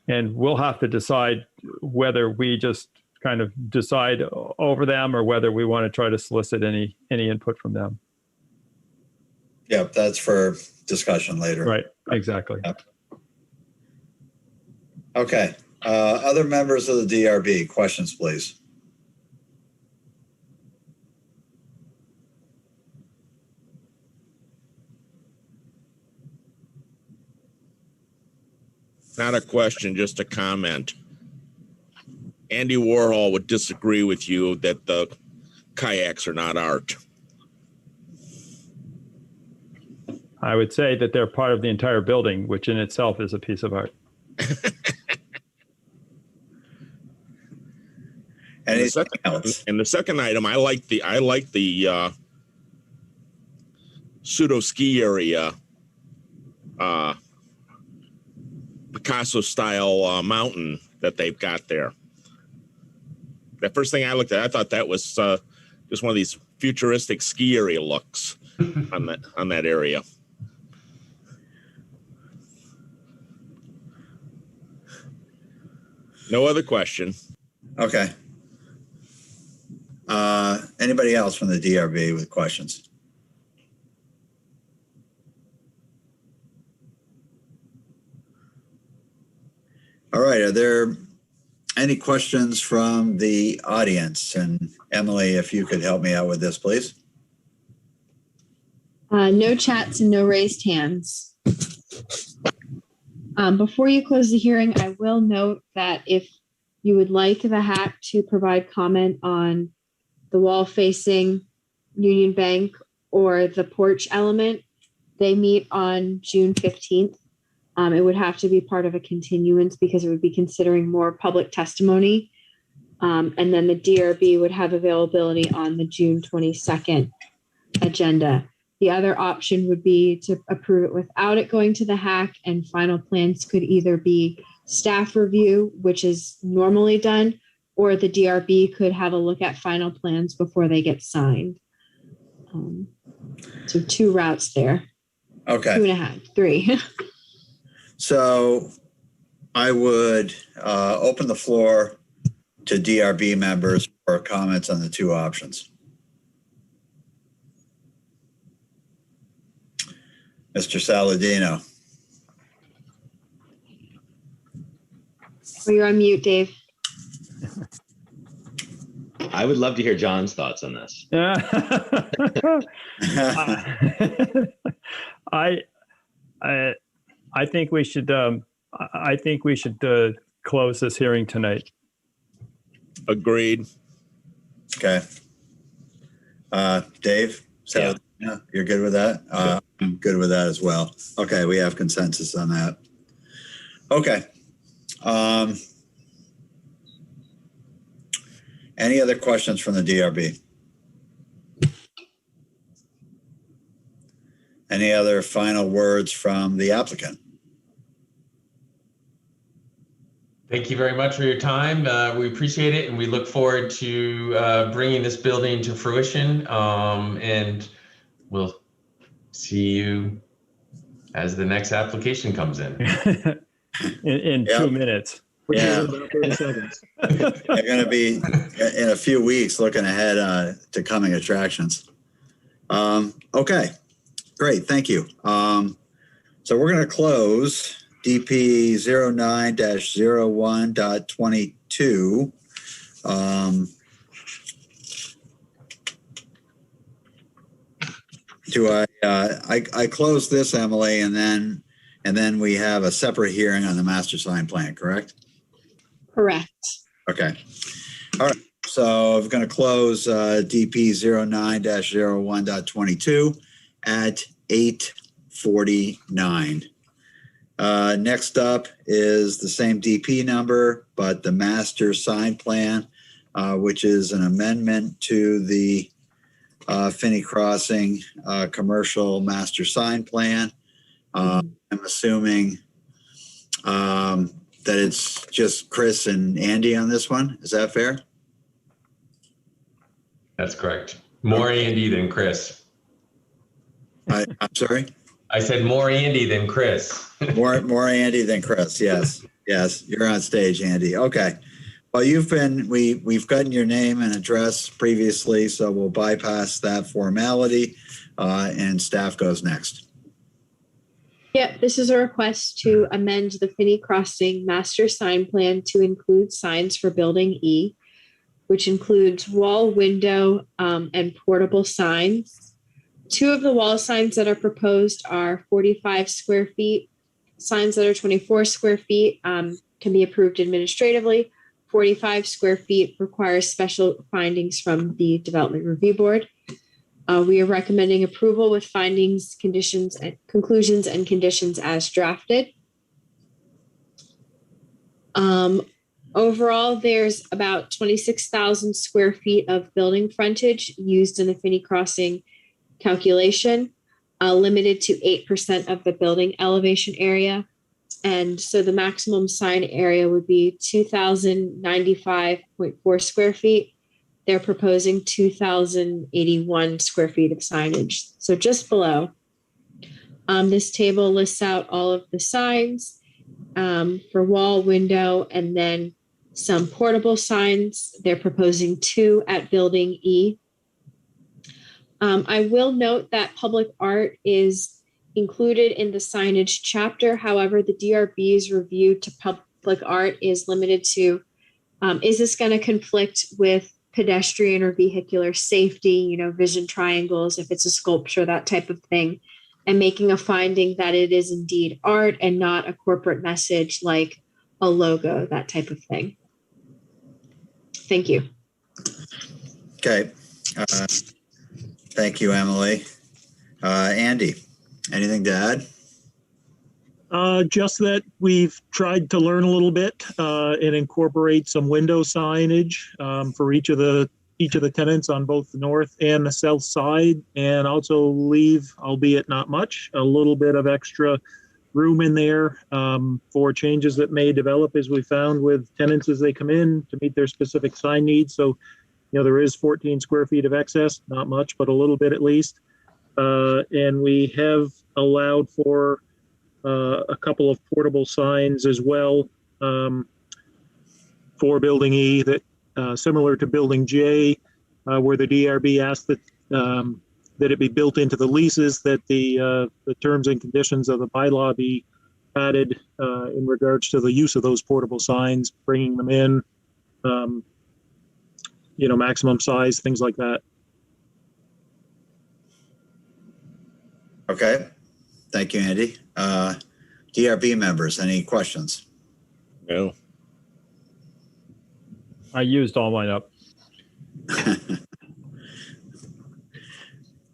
and we'll have to decide whether we just kind of decide over them or whether we want to try to solicit any input from them. Yeah, that's for discussion later. Right. Exactly. Yep. Okay. Other members of the DRB, questions, please. Not a question, just a comment. Andy Warhol would disagree with you that the kayaks are not art. I would say that they're part of the entire building, which in itself is a piece of art. And the second item, I like the pseudo ski area, Picasso style mountain that they've got there. The first thing I looked at, I thought that was just one of these futuristic ski area looks on that area. No other question. Okay. Anybody else from the DRB with questions? All right. Are there any questions from the audience? And Emily, if you could help me out with this, please. No chats and no raised hands. Before you close the hearing, I will note that if you would like the hack to provide comment on the wall facing Union Bank or the porch element, they meet on June 15th. It would have to be part of a continuance because it would be considering more public testimony. And then the DRB would have availability on the June 22nd agenda. The other option would be to approve it without it going to the hack, and final plans could either be staff review, which is normally done, or the DRB could have a look at final plans before they get signed. So two routes there. Okay. 2.5, 3. So I would open the floor to DRB members for comments on the two options. Mr. Saladino. Well, you're on mute, Dave. I would love to hear John's thoughts on this. I think we should. I think we should close this hearing tonight. Agreed. Okay. Dave, Saladino, you're good with that? I'm good with that as well. Okay, we have consensus on that. Okay. Any other questions from the DRB? Any other final words from the applicant? Thank you very much for your time. We appreciate it, and we look forward to bringing this building to fruition. And we'll see you as the next application comes in. in 2 minutes. Yeah. They're going to be in a few weeks looking ahead to coming attractions. Okay, great. Thank you. So we're going to close DP 09-01.22. I close this, Emily, and then we have a separate hearing on the master sign plan, correct? Correct. Okay. All right. So I'm going to close DP 09-01.22 at 8:49. Next up is the same DP number, but the master sign plan, which is an amendment to the Finney Crossing commercial master sign plan. I'm assuming that it's just Chris and Andy on this one. Is that fair? That's correct. More Andy than Chris. I'm sorry? I said more Andy than Chris. More Andy than Chris. Yes. Yes. You're on stage, Andy. Okay. Well, we've gotten your name and address previously, so we'll bypass that formality and staff goes next. Yeah, this is a request to amend the Finney Crossing master sign plan to include signs for building E, which includes wall, window, and portable signs. 2 of the wall signs that are proposed are 45 square feet. Signs that are 24 square feet can be approved administratively. 45 square feet requires special findings from the Development Review Board. We are recommending approval with findings, conditions, and conclusions and conditions as drafted. Overall, there's about 26,000 square feet of building frontage used in the Finney Crossing calculation, limited to 8% of the building elevation area. And so the maximum sign area would be 2,095.4 square feet. They're proposing 2,081 square feet of signage, so just below. This table lists out all of the signs for wall, window, and then some portable signs. They're proposing 2 at building E. I will note that public art is included in the signage chapter. However, the DRB's review to public art is limited to, is this going to conflict with pedestrian or vehicular safety, vision triangles, if it's a sculpture, that type of thing, and making a finding that it is indeed art and not a corporate message like a logo, that type of thing. Thank you. Okay. Thank you, Emily. Andy, anything to add? Just that we've tried to learn a little bit and incorporate some window signage for each of the tenants on both the north and the south side, and also leave, albeit not much, a little bit of extra room in there for changes that may develop as we found with tenants as they come in to meet their specific sign needs. So, there is 14 square feet of excess, not much, but a little bit at least. And we have allowed for a couple of portable signs as well for building E that similar to building J, where the DRB asked that it be built into the leases, that the terms and conditions of the bylaw be added in regards to the use of those portable signs, bringing them in, maximum size, things like that. Okay. Thank you, Andy. DRB members, any questions? No. I used all mine up.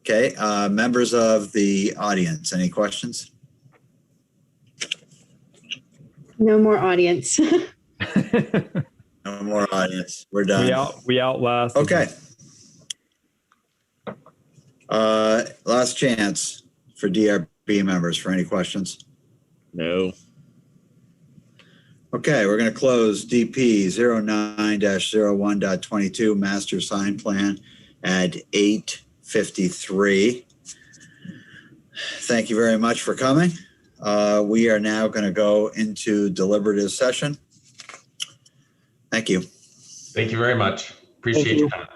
Okay. Members of the audience, any questions? No more audience. No more audience. We're done. We outlast. Okay. Last chance for DRB members for any questions. No. Okay, we're going to close DP 09-01.22 master sign plan at 8:53. Thank you very much for coming. We are now going to go into deliberative session. Thank you. Thank you very much. Appreciate your time.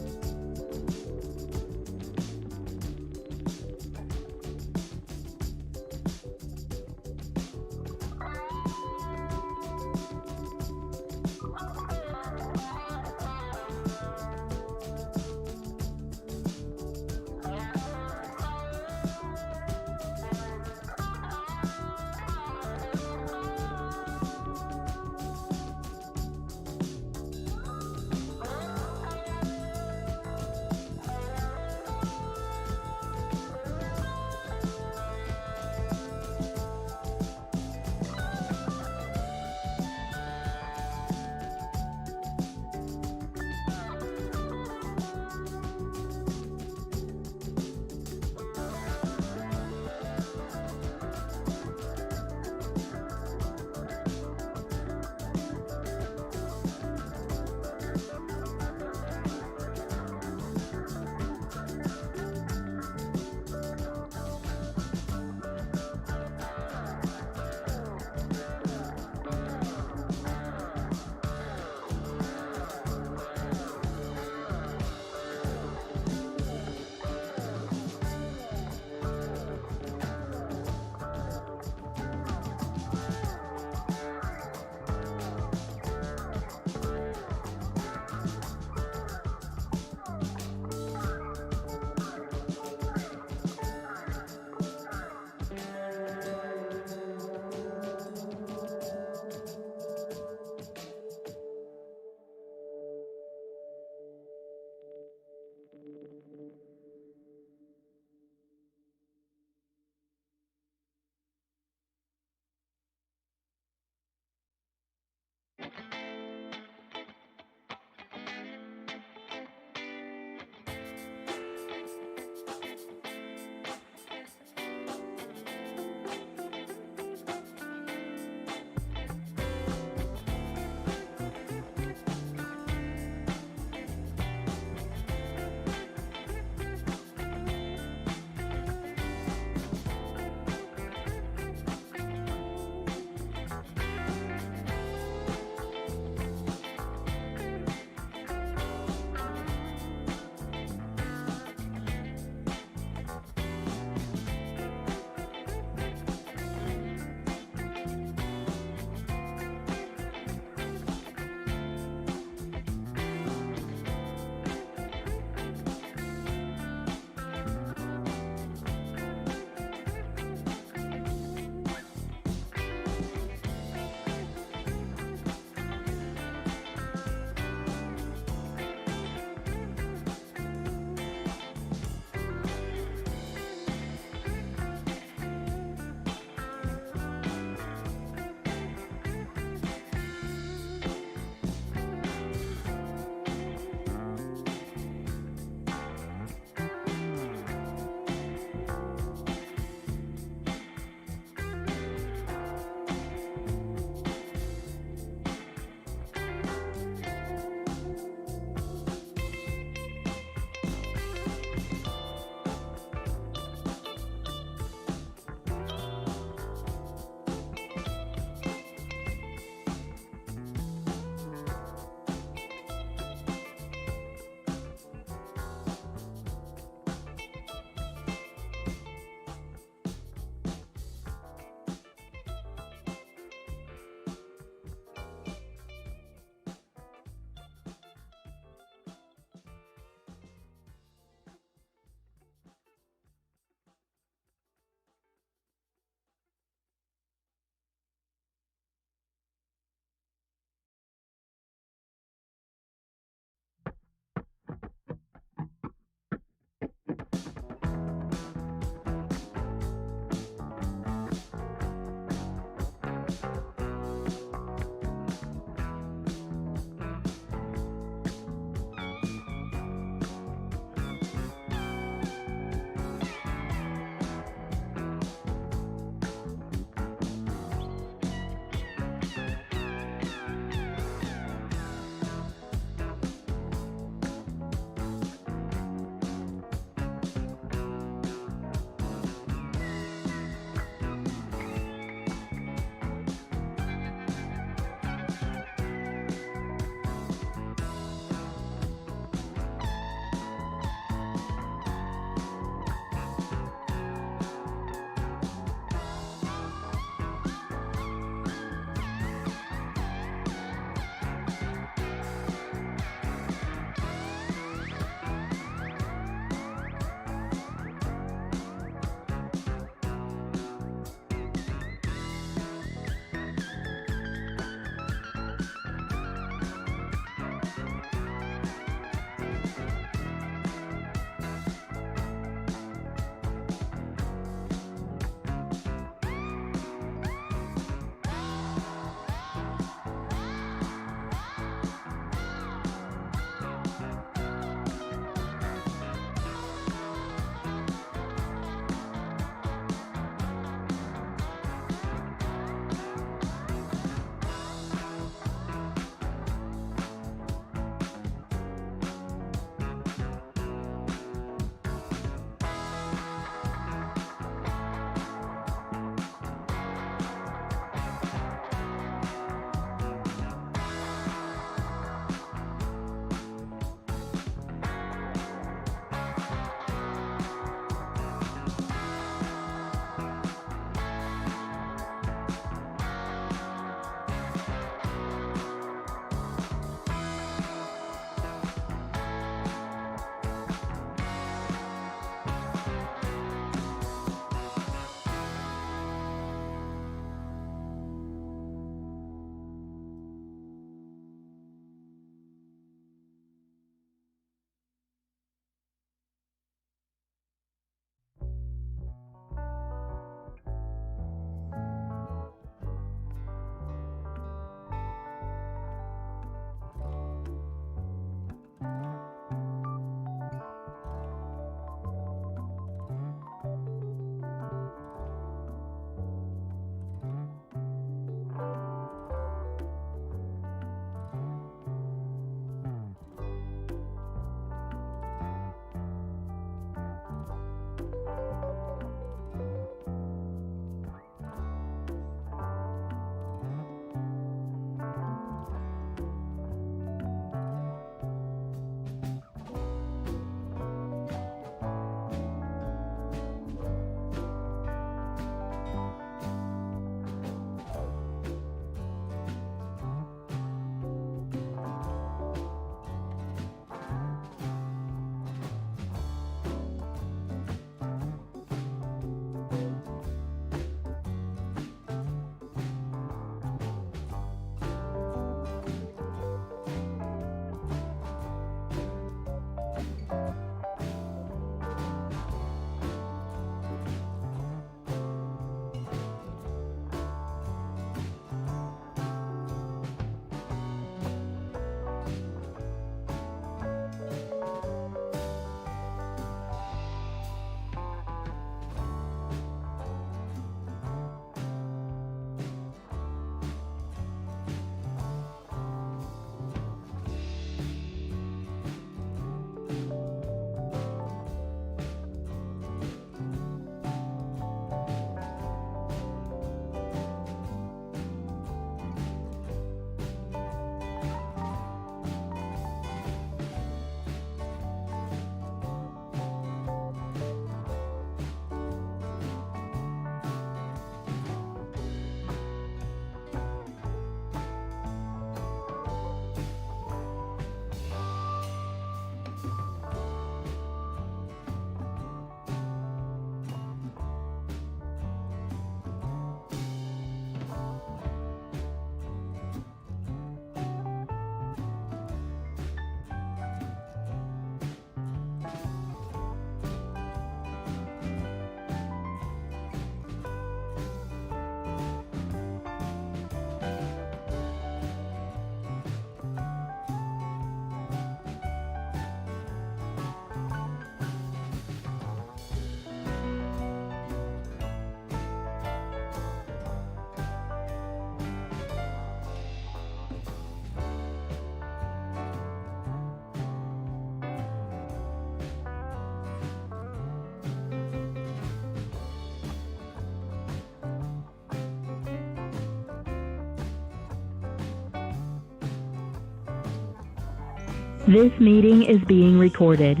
This meeting is being recorded.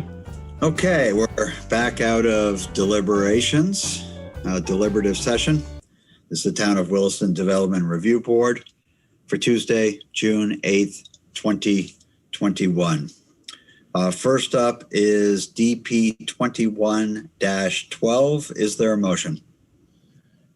Okay, we're back out of deliberations, deliberative session. This is the Town of Williston Development Review Board for Tuesday, June 8th, 2021. First up is DP 21-12. Is there a motion?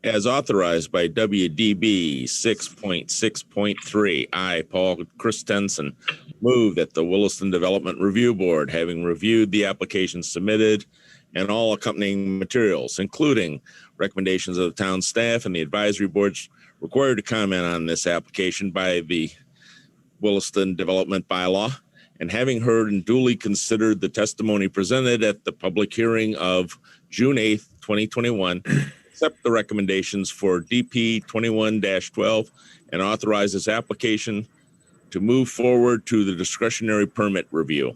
As authorized by WDB 6.6.3, I, Paul Christensen, move that the Williston Development Review Board, having reviewed the application submitted and all accompanying materials, including recommendations of the town staff and the advisory boards required to comment on this application by the Williston Development Bylaw, and having heard and duly considered the testimony presented at the public hearing of June 8th, 2021, accept the recommendations for DP 21-12 and authorize this application to move forward to the discretionary permit review.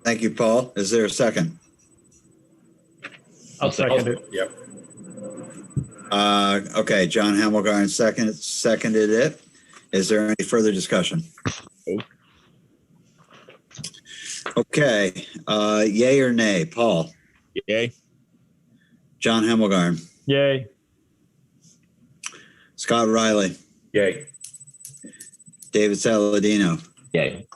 Thank you, Paul. Is there a second? I'll second it. Yep. Okay, John Hamilgarn seconded it. Is there any further discussion? Okay, yay or nay? Paul? Yay. John Hamilgarn? Yay. Scott Riley? Yay. David Saladino? Yay.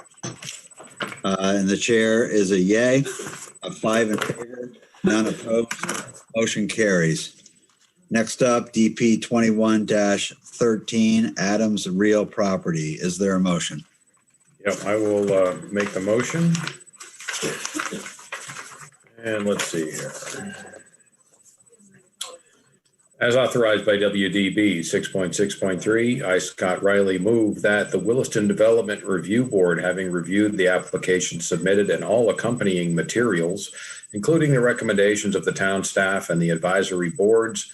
And the chair is a yay, a 5 in favor, none opposed, motion carries. Next up, DP 21-13, Adams Real Property. Is there a motion? Yep, I will make the motion. And let's see here. As authorized by WDB 6.6.3, I, Scott Riley, move that the Williston Development Review Board, having reviewed the application submitted and all accompanying materials, including the recommendations of the town staff and the advisory boards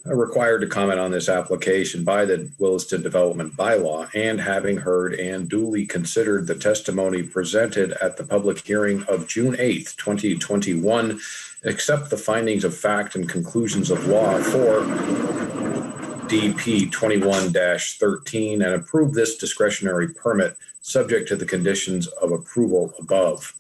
required to comment on this application by the Williston Development Bylaw, and having heard and duly considered the testimony presented at the public hearing of June 8th, 2021, accept the findings of fact and conclusions of law for DP 21-13 and approve this discretionary permit subject to the conditions of approval above.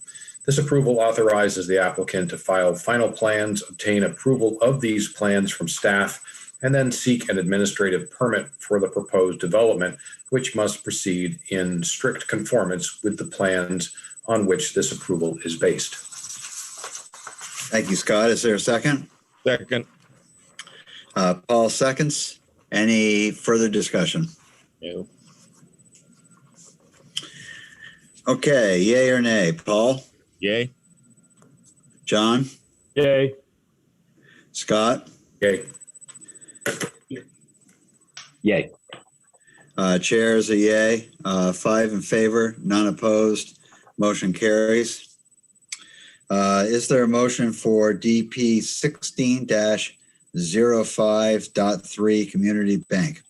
This approval authorizes the applicant to file final plans, obtain approval of these plans from staff, and then seek an administrative permit for the proposed development, which must proceed in strict conformance with the plans on which this approval is based. Thank you, Scott. Is there a second? Second. Paul seconds. Any further discussion? No. Okay, yay or nay? Paul? Yay. John? Yay. Scott? Yay. Yay. Chair is a yay. 5 in favor, none opposed. Motion carries. Is there a motion for DP 16-05.3 Community Bank?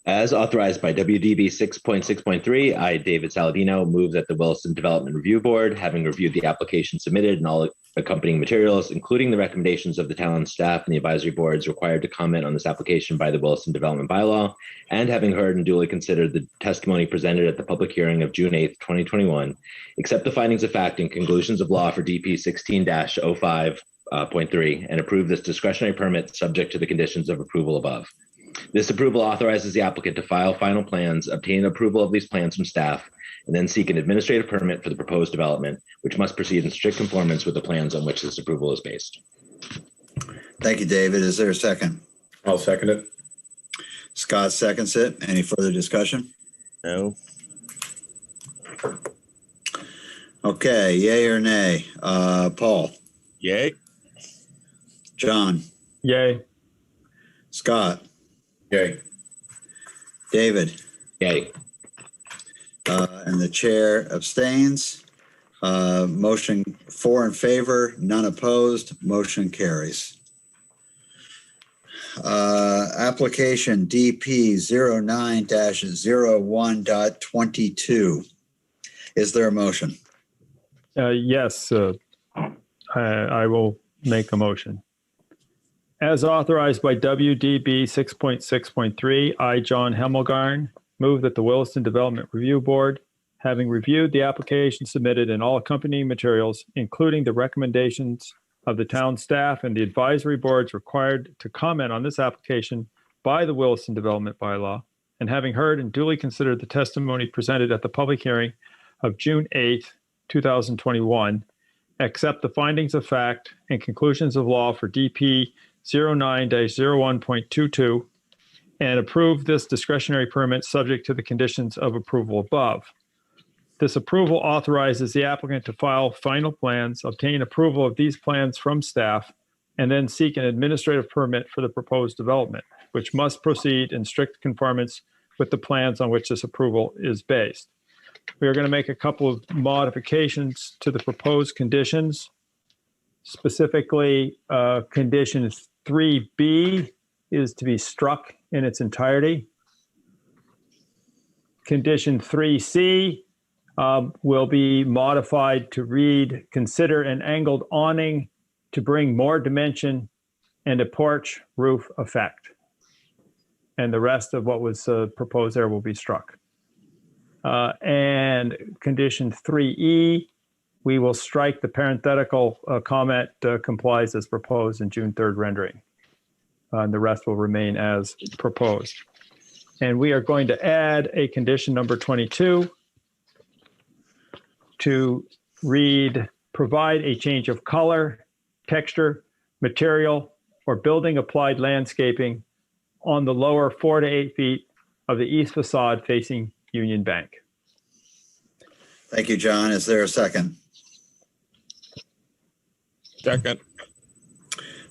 As authorized by WDB 6.6.3, I, David Saladino, move that the Williston Development Review Board, having reviewed the application submitted and all accompanying materials, including the recommendations of the town staff and the advisory boards required to comment on this application by the Williston Development Bylaw, and having heard and duly considered the testimony presented at the public hearing of June 8th, 2021, accept the findings of fact and conclusions of law for DP 16-05.3 and approve this discretionary permit subject to the conditions of approval above. This approval authorizes the applicant to file final plans, obtain approval of these plans from staff, and then seek an administrative permit for the proposed development, which must proceed in strict conformance with the plans on which this approval is based. Thank you, David. Is there a second? I'll second it. Scott seconds it. Any further discussion? No. Okay, yay or nay? Paul? Yay. John? Yay. Scott? Yay. David? Yay. And the chair abstains. Motion 4 in favor, none opposed. Motion carries. Application DP 09-01.22. Is there a motion? Yes, I will make a motion. As authorized by WDB 6.6.3, I, John Hemmelgarn, move that the Williston Development Review Board, having reviewed the application submitted and all accompanying materials, including the recommendations of the town staff and the advisory boards required to comment on this application by the Williston Development Bylaw, and having heard and duly considered the testimony presented at the public hearing of June 8th, 2021, accept the findings of fact and conclusions of law for DP 09-01.22 and approve this discretionary permit subject to the conditions of approval above. This approval authorizes the applicant to file final plans, obtain approval of these plans from staff, and then seek an administrative permit for the proposed development, which must proceed in strict conformance with the plans on which this approval is based. We are going to make a couple of modifications to the proposed conditions. Specifically, condition 3B is to be struck in its entirety. Condition 3C will be modified to read, consider an angled awning to bring more dimension and a porch roof effect. And the rest of what was proposed there will be struck. And condition 3E, we will strike the parenthetical comment complies as proposed in June 3rd rendering. And the rest will remain as proposed. And we are going to add a condition number 22 to read, provide a change of color, texture, material, or building applied landscaping on the lower 4 to 8 feet of the east facade facing Union Bank. Thank you, John. Is there a second? Second.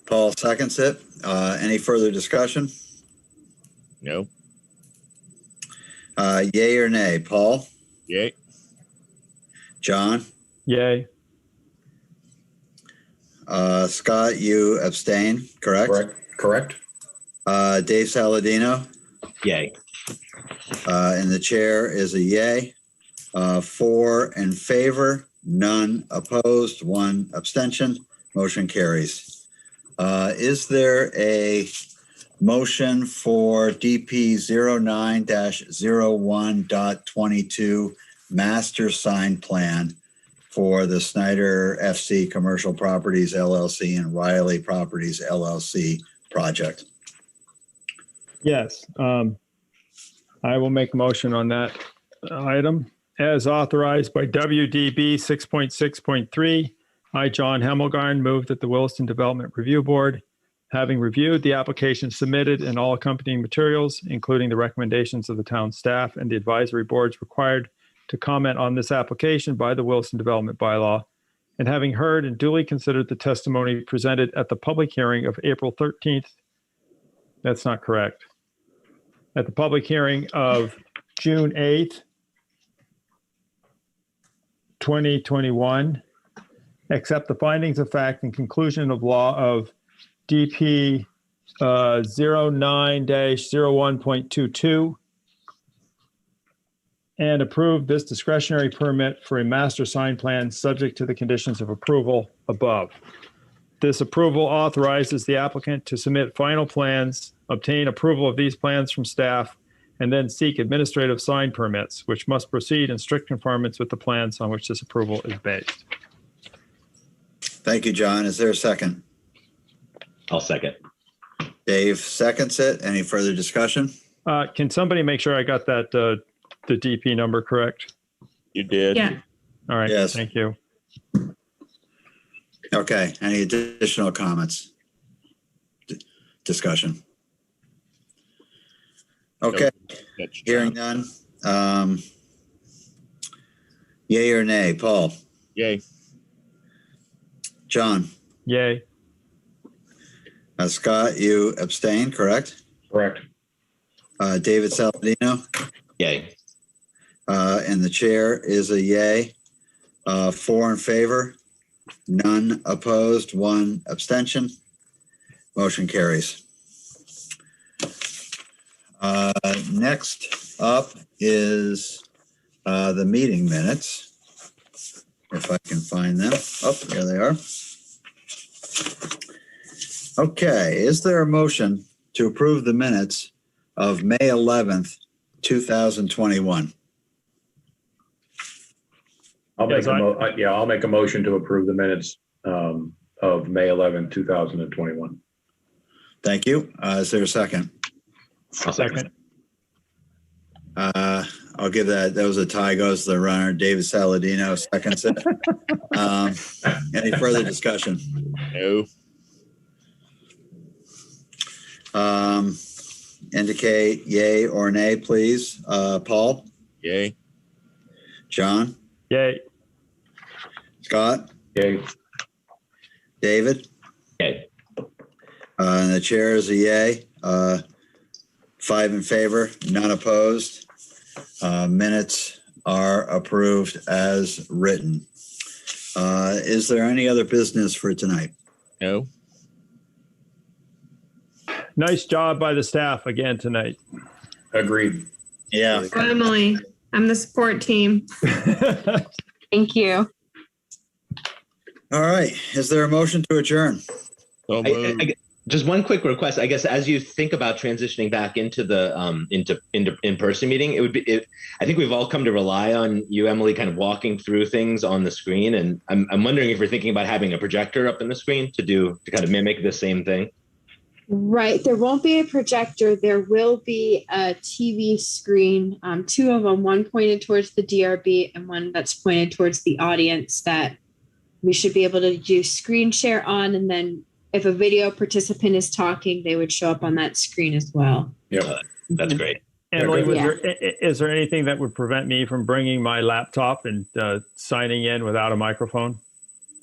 Paul seconds it. Any further discussion? No. Yay or nay? Paul? Yay. John? Yay. Scott, you abstain, correct? Correct. Dave Saladino? Yay. And the chair is a yay. 4 in favor, none opposed, 1 abstention. Motion carries. Is there a motion for DP 09-01.22 master sign plan for the Snyder FC Commercial Properties LLC and Riley Properties LLC project? Yes, I will make a motion on that item. As authorized by WDB 6.6.3, I, John Hemmelgarn, move that the Williston Development Review Board, having reviewed the application submitted and all accompanying materials, including the recommendations of the town staff and the advisory boards required to comment on this application by the Williston Development Bylaw, and having heard and duly considered the testimony presented at the public hearing of April 13th, that's not correct, at the public hearing of June 8th, 2021, accept the findings of fact and conclusion of law of DP 09-01.22 and approve this discretionary permit for a master sign plan subject to the conditions of approval above. This approval authorizes the applicant to submit final plans, obtain approval of these plans from staff, and then seek administrative sign permits, which must proceed in strict conformance with the plans on which this approval is based. Thank you, John. Is there a second? I'll second. Dave seconds it. Any further discussion? Can somebody make sure I got that the DP number correct? You did. Yeah. All right. Yes. Thank you. Okay. Any additional comments? Discussion? Okay. That's Hearing John. none. Yay or nay? Paul? Yay. John? Yay. Scott, you abstain, correct? Correct. David Saladino? Yay. And the chair is a yay. 4 in favor, none opposed, 1 abstention. Motion carries. Next up is the meeting minutes. If I can find them. Oh, there they are. Okay, is there a motion to approve the minutes of May 11th, 2021. I'll make a motion to approve the minutes of May 11, 2021. Thank you. Is there a second? Second. I'll give that was a tie, goes to the runner. David Saladino seconds it. Any further discussion? No. Indicate yay or nay, please. Paul? Yay. John? Yay. Scott? Yay. David? Okay. And the chair is a yay. 5 in favor, none opposed. Minutes are approved as written. Is there any other business for tonight? No. Nice job by the staff again tonight. Agreed. Yeah. Emily, I'm the support team. Thank you. All right. Is there a motion to adjourn? So moved. Just one quick request, I guess, as you think about transitioning back into the into in-person meeting, I think we've all come to rely on you, Emily, kind of walking through things on the screen. And I'm wondering if you're thinking about having a projector up in the screen to kind of mimic the same thing. Right. There won't be a projector. There will be a TV screen, 2 of them, one pointed towards the DRB and one that's pointed towards the audience, that we should be able to do screen share on. And then if a video participant is talking, they would show up on that screen as well. Yeah, that's great. Emily, is there anything that would prevent me from bringing my laptop and signing in without a microphone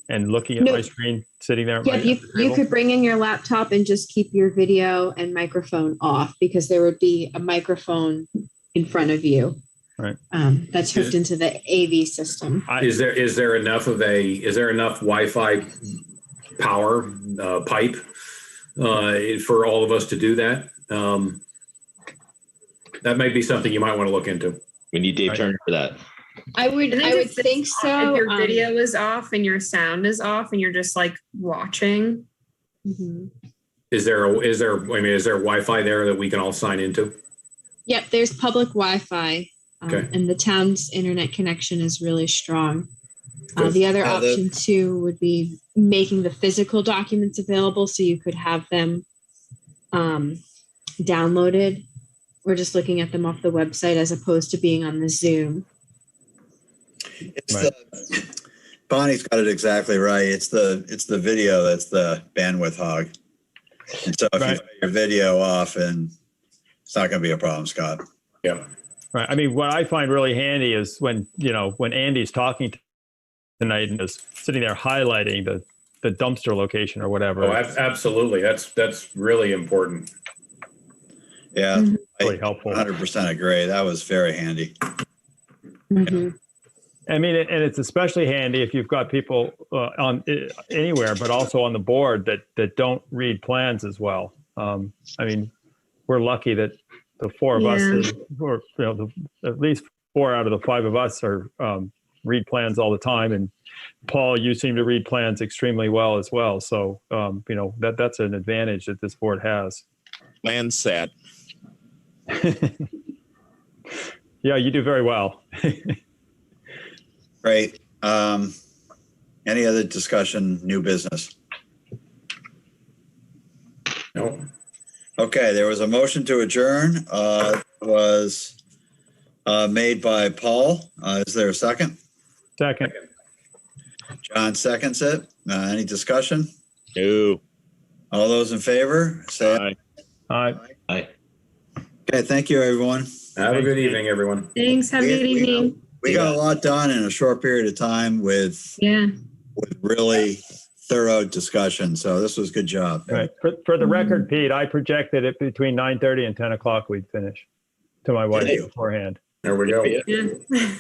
and looking at my screen, sitting there? Yeah, you could bring in your laptop and just keep your video and microphone off, because there would be a microphone in front of you. Right. That's hooked into the AV system. Is there enough Wi-Fi power pipe for all of us to do that? That might be something you might want to look into. We need Dave Turner for that. I would think so. If your video is off and your sound is off and you're just like watching. Mm-hmm. Is there Wi-Fi there that we can all sign into? Yep, there's public Wi-Fi, Okay. and the town's internet connection is really strong. The other option too would be making the physical documents available so you could have them downloaded, or just looking at them off the website as opposed to being on the Zoom. Bonnie's got it exactly right. It's the video that's the bandwidth hog. And so if you put your video off, and it's not going to be a problem, Scott. Yeah. Right. I mean, what I find really handy is when Andy's talking tonight and is sitting there highlighting the dumpster location or whatever. Oh, absolutely. That's really important. Yeah. Really helpful. 100% agree. That was very handy. Mm-hmm. I mean, and it's especially handy if you've got people on anywhere, but also on the board that don't read plans as well. I mean, we're lucky that the 4 of us, or at least 4 out of the 5 of us, are read plans all the time. And Paul, you seem to read plans extremely well as well. So that's an advantage that this board has. Plan set. Yeah, you do very well. Great. Any other discussion, new business? No. Okay, there was a motion to adjourn. Was made by Paul. Is there a second? Second. John seconds it. Any discussion? No. All those in favor, say aye. Aye. Aye. Okay, thank you, everyone. Have a good evening, everyone. Thanks. Have a good evening. We got a lot done in a short period of time with really thorough discussion. So this was a good job. Right. For the record, Pete, I projected it between 9:30 and 10 o'clock we'd finish to my wife beforehand. There we go. Yeah.